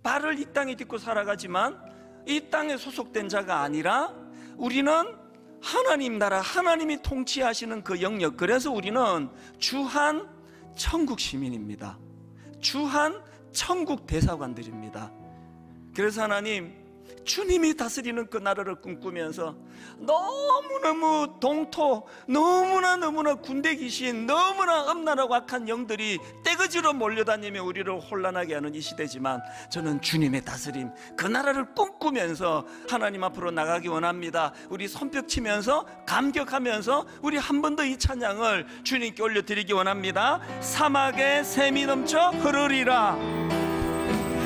발을 이 땅에 딛고 살아가지만 이 땅에 소속된 자가 아니라 우리는 하나님 나라, 하나님이 통치하시는 그 영역, 그래서 우리는 주한 천국 시민입니다. 주한 천국 대사관들입니다. 그래서 하나님, 주님이 다스리는 그 나라를 꿈꾸면서 너무너무 동토, 너무나 군대 귀신, 너무나 음란하고 악한 영들이 떼거지 거지로 몰려다니며 우리를 혼란하게 하는 이 시대지만 저는 주님의 다스림, 그 나라를 꿈꾸면서 하나님 앞으로 나가기 원합니다. 우리 손뼉 치면서 감격하면서 우리 한 번 더 이 찬양을 주님께 올려드리기 원합니다. 사막에 샘이 넘쳐 흐르리라.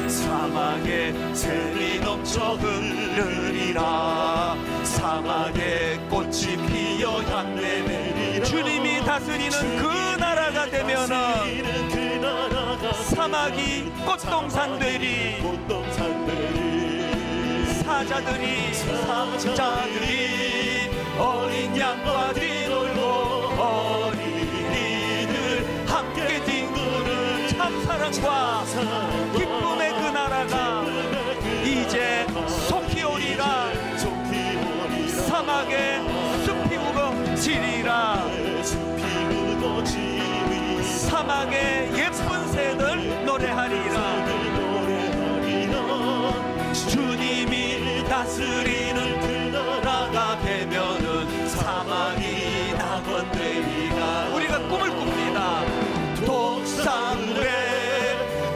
사막에 샘이 넘쳐 흐르리라. 사막에 꽃이 피어 향내 내리라. 주님이 다스리는 그 나라가 되면은 사막이 꽃동산 되리. 사자들이 어린 양과 뒤놀고 어린이들 함께 뒹구는 참사랑과 기쁨의 그 나라가 이제 속히 오리라. 사막에 숲이 우거지리라. 사막에 예쁜 새들 노래하리라. 주님이 다스리는 그 나라가 되면은 사막이 낙원되리라. 우리가 꿈을 꿉니다. 독산물에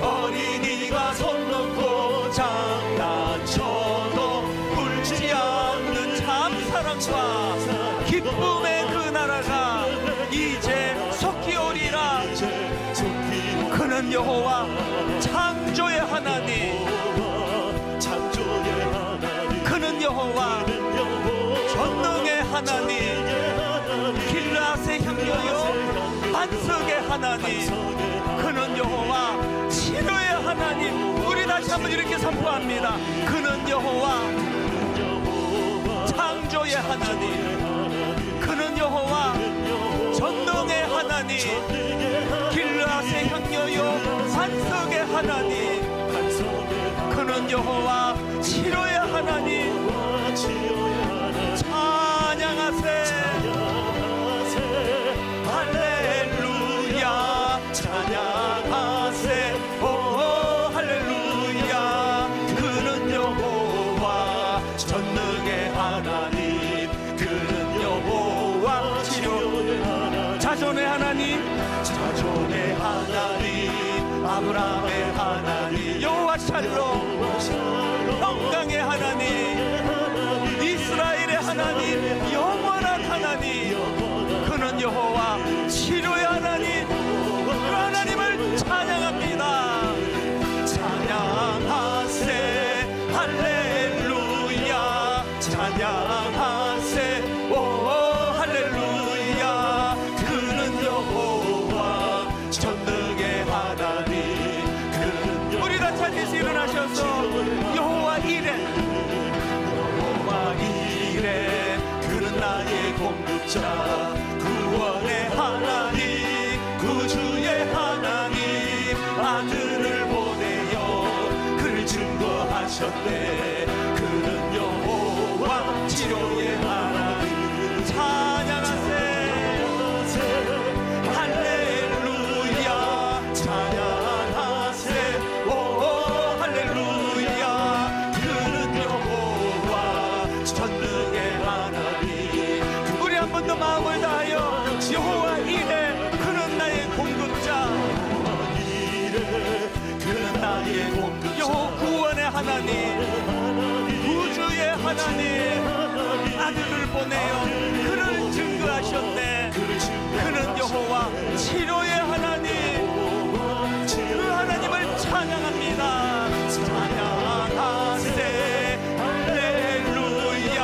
어린이가 손 놓고 장난쳐도 울지 않는 참사랑과 기쁨의 그 나라가 이제 속히 오리라. 그는 여호와 창조의 하나님, 그는 여호와 전능의 하나님, 길라앗의 향료요 반석의 하나님, 그는 여호와 치료의 하나님. 우리 다시 한번 이렇게 선포합니다. 그는 여호와 창조의 하나님, 그는 여호와 전능의 하나님, 길라앗의 향료요 반석의 하나님, 그는 여호와 치료의 하나님. 찬양하세 할렐루야. 찬양하세 오 할렐루야. 그는 여호와 전능의 하나님, 그는 여호와 치료의 하나님, 자존의 하나님, 자존의 하나님, 아브라함의 하나님, 여호와 샬롬, 평강의 하나님, 이스라엘의 하나님, 영원한 하나님, 그는 여호와 치료의 하나님. 그 하나님을 찬양합니다. 찬양하세 할렐루야. 찬양하세 오 할렐루야. 그는 여호와 전능의 하나님, 그는 우리 다 찬양해서 일어나셔서 여호와 이레, 여호와 이레. 그는 나의 공급자, 구원의 하나님, 구주의 하나님. 아들을 보내어 그를 증거하셨네. 그는 여호와 치료의 하나님. 찬양하세 할렐루야. 찬양하세 오 할렐루야. 그는 여호와 전능의 하나님. 우리 한 번 더 마음을 다하여 여호와 이레. 그는 나의 공급자, 그는 나의 공급자. 여호와 구원의 하나님, 구주의 하나님. 아들을 보내어 그를 증거하셨네. 그는 여호와 치료의 하나님. 그 하나님을 찬양합니다. 찬양하세 할렐루야.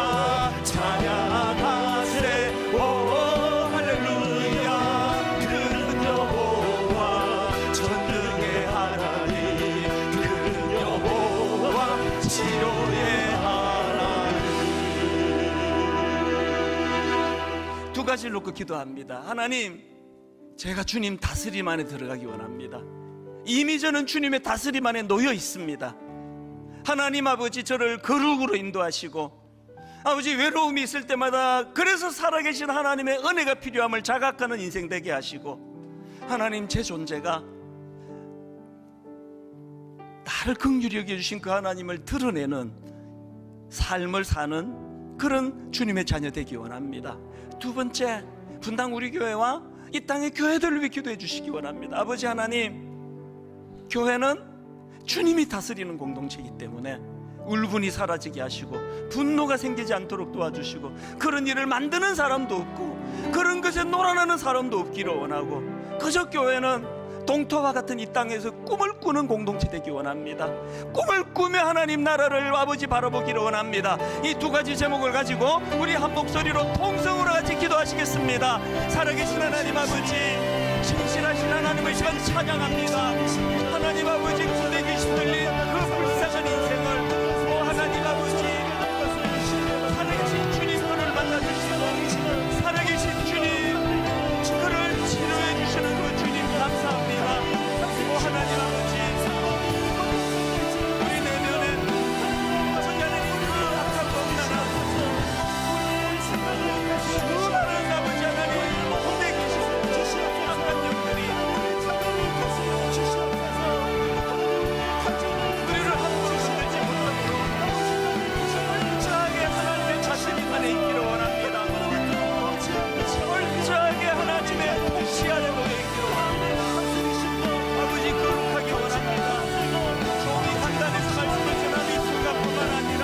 찬양하세 오 할렐루야. 그는 여호와 전능의 하나님, 그는 여호와 치료의 하나님. 두 가지를 놓고 기도합니다. 하나님, 제가 주님 다스림 안에 들어가기 원합니다. 이미 저는 주님의 다스림 안에 놓여 있습니다. 하나님 아버지, 저를 거룩으로 인도하시고, 아버지 외로움이 있을 때마다 그래서 살아계신 하나님의 은혜가 필요함을 자각하는 인생 되게 하시고, 하나님 제 존재가 나를 긍휼히 여겨주신 그 하나님을 드러내는 삶을 사는 그런 주님의 자녀 되기 원합니다. 두 번째, 분당 우리 교회와 이 땅의 교회들을 위해 기도해 주시기 원합니다. 아버지 하나님, 교회는 주님이 다스리는 공동체이기 때문에 울분이 사라지게 하시고 분노가 생기지 않도록 도와주시고 그런 일을 만드는 사람도 없고 그런 것에 놀아나는 사람도 없기를 원하고 그저 교회는 동토와 같은 이 땅에서 꿈을 꾸는 공동체 되기 원합니다. 꿈을 꾸며 하나님 나라를 아버지 바라보기를 원합니다. 이 두 가지 제목을 가지고 우리 한 목소리로 통성으로 같이 기도하시겠습니다. 살아계신 하나님 아버지, 신실하신 하나님을 시간 찬양합니다. 하나님 아버지 군대 계신 들린 그 불쌍한 인생을 하나님 아버지 살아계신 주님 그를 만나주시고 살아계신 주님 그를 치료해 주시는 그 주님 감사합니다. 하나님 아버지 우리 내면에 하나님 그 악한 범죄나 수많은 아버지 하나님 군대 계신 악한 영들이 우리를 함부로 건들지 못하도록 철저하게 하나님의 자신이 안에 있기를 원합니다. 철저하게 하나님의 통치 아래 놓여 있기를 원합니다. 아버지 거룩하기 원합니다. 종이 간단해서 말씀을 전하는 이 순간뿐만 아니라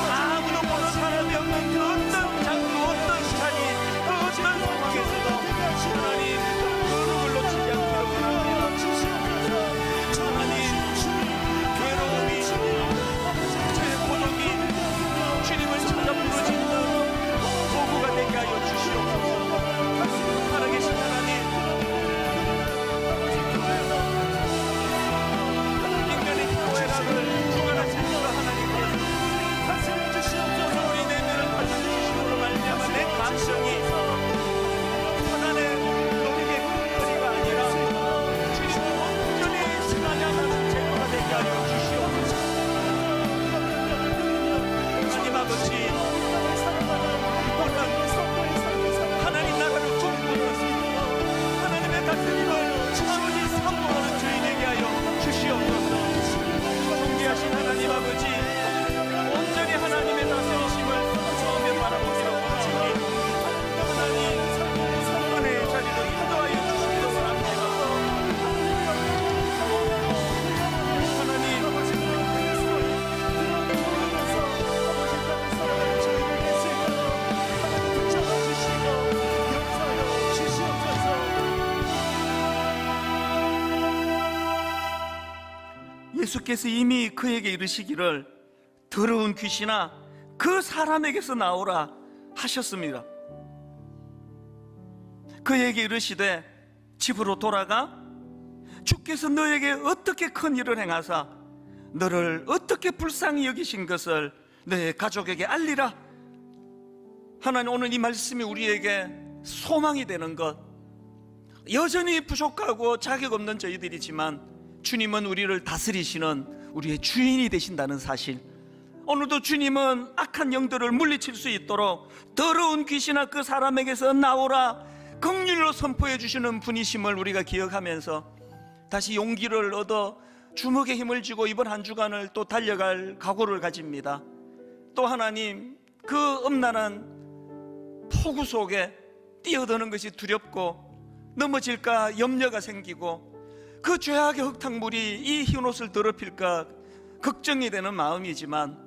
아무도 보는 사람이 없는 그 어떤 장소 어떤 자리 그 어떤 상황에서도 하나님 거룩을 놓치지 않기를 원합니다. 하나님 괴로움이 저의 고독이 주님을 찾아 부르짖는 도구가 되게 하여 주시옵소서. 살아계신 하나님 인간의 교회락을 주관하신 그 하나님께서 우리 내면을 받아주시므로 말미암아 내 감정이 사단의 노력의 거리가 아니라 주님을 온전히 찬양하는 제거가 되게 하여 주시옵소서. 하나님 아버지 하나님 나라를 꿈꾸는 하나님의 다스림을 아버지 사모하는 주인에게 하여 주시옵소서. 존귀하신 하나님 아버지 온전히 하나님의 다스리심을 처음에 바라보기를 원하오니 하나님 은혜의 자리로 인도하여 주시기를 원합니다. 하나님 예수께서 이미 그에게 이르시기를 더러운 귀신아 그 사람에게서 나오라 하셨습니다. 그에게 이르시되 집으로 돌아가 주께서 너에게 어떻게 큰 일을 행하사 너를 어떻게 불쌍히 여기신 것을 너의 가족에게 알리라. 하나님 오늘 이 말씀이 우리에게 소망이 되는 것, 여전히 부족하고 자격 없는 저희들이지만 주님은 우리를 다스리시는 우리의 주인이 되신다는 사실, 오늘도 주님은 악한 영들을 물리칠 수 있도록 더러운 귀신아 그 사람에게서 나오라 긍휼로 선포해 주시는 분이심을 우리가 기억하면서 다시 용기를 얻어 주먹에 힘을 쥐고 이번 한 주간을 또 달려갈 각오를 가집니다. 또 하나님 그 음란한 폭우 속에 뛰어드는 것이 두렵고 넘어질까 염려가 생기고 그 죄악의 흙탕물이 이 흰옷을 더럽힐까 걱정이 되는 마음이지만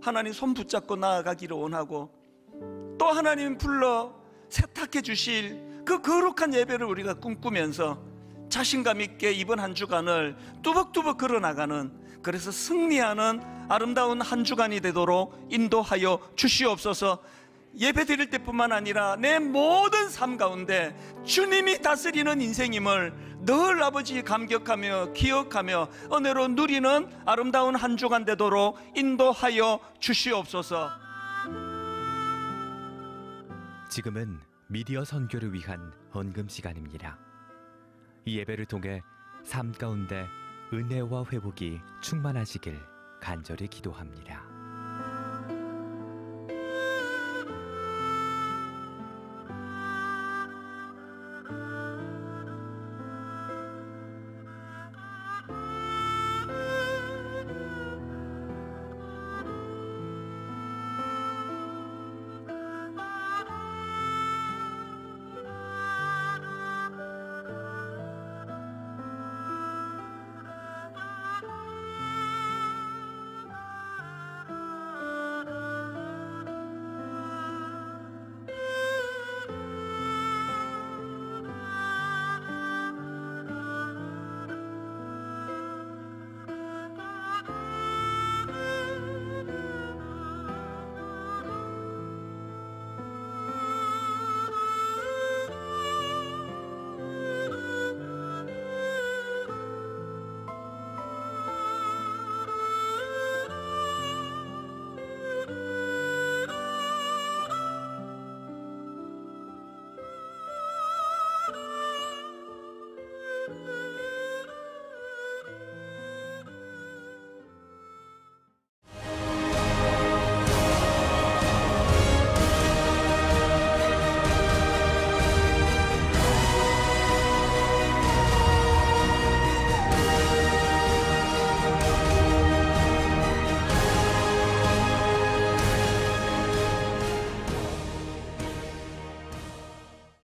하나님 손 붙잡고 나아가기를 원하고 또 하나님 불러 세탁해 주실 그 거룩한 예배를 우리가 꿈꾸면서 자신감 있게 이번 한 주간을 뚜벅뚜벅 걸어나가는, 그래서 승리하는 아름다운 한 주간이 되도록 인도하여 주시옵소서. 예배 드릴 때뿐만 아니라 내 모든 삶 가운데 주님이 다스리는 인생임을 늘 아버지 감격하며 기억하며 은혜로 누리는 아름다운 한 주간 되도록 인도하여 주시옵소서. 지금은 미디어 선교를 위한 헌금 시간입니다. 이 예배를 통해 삶 가운데 은혜와 회복이 충만하시길 간절히 기도합니다.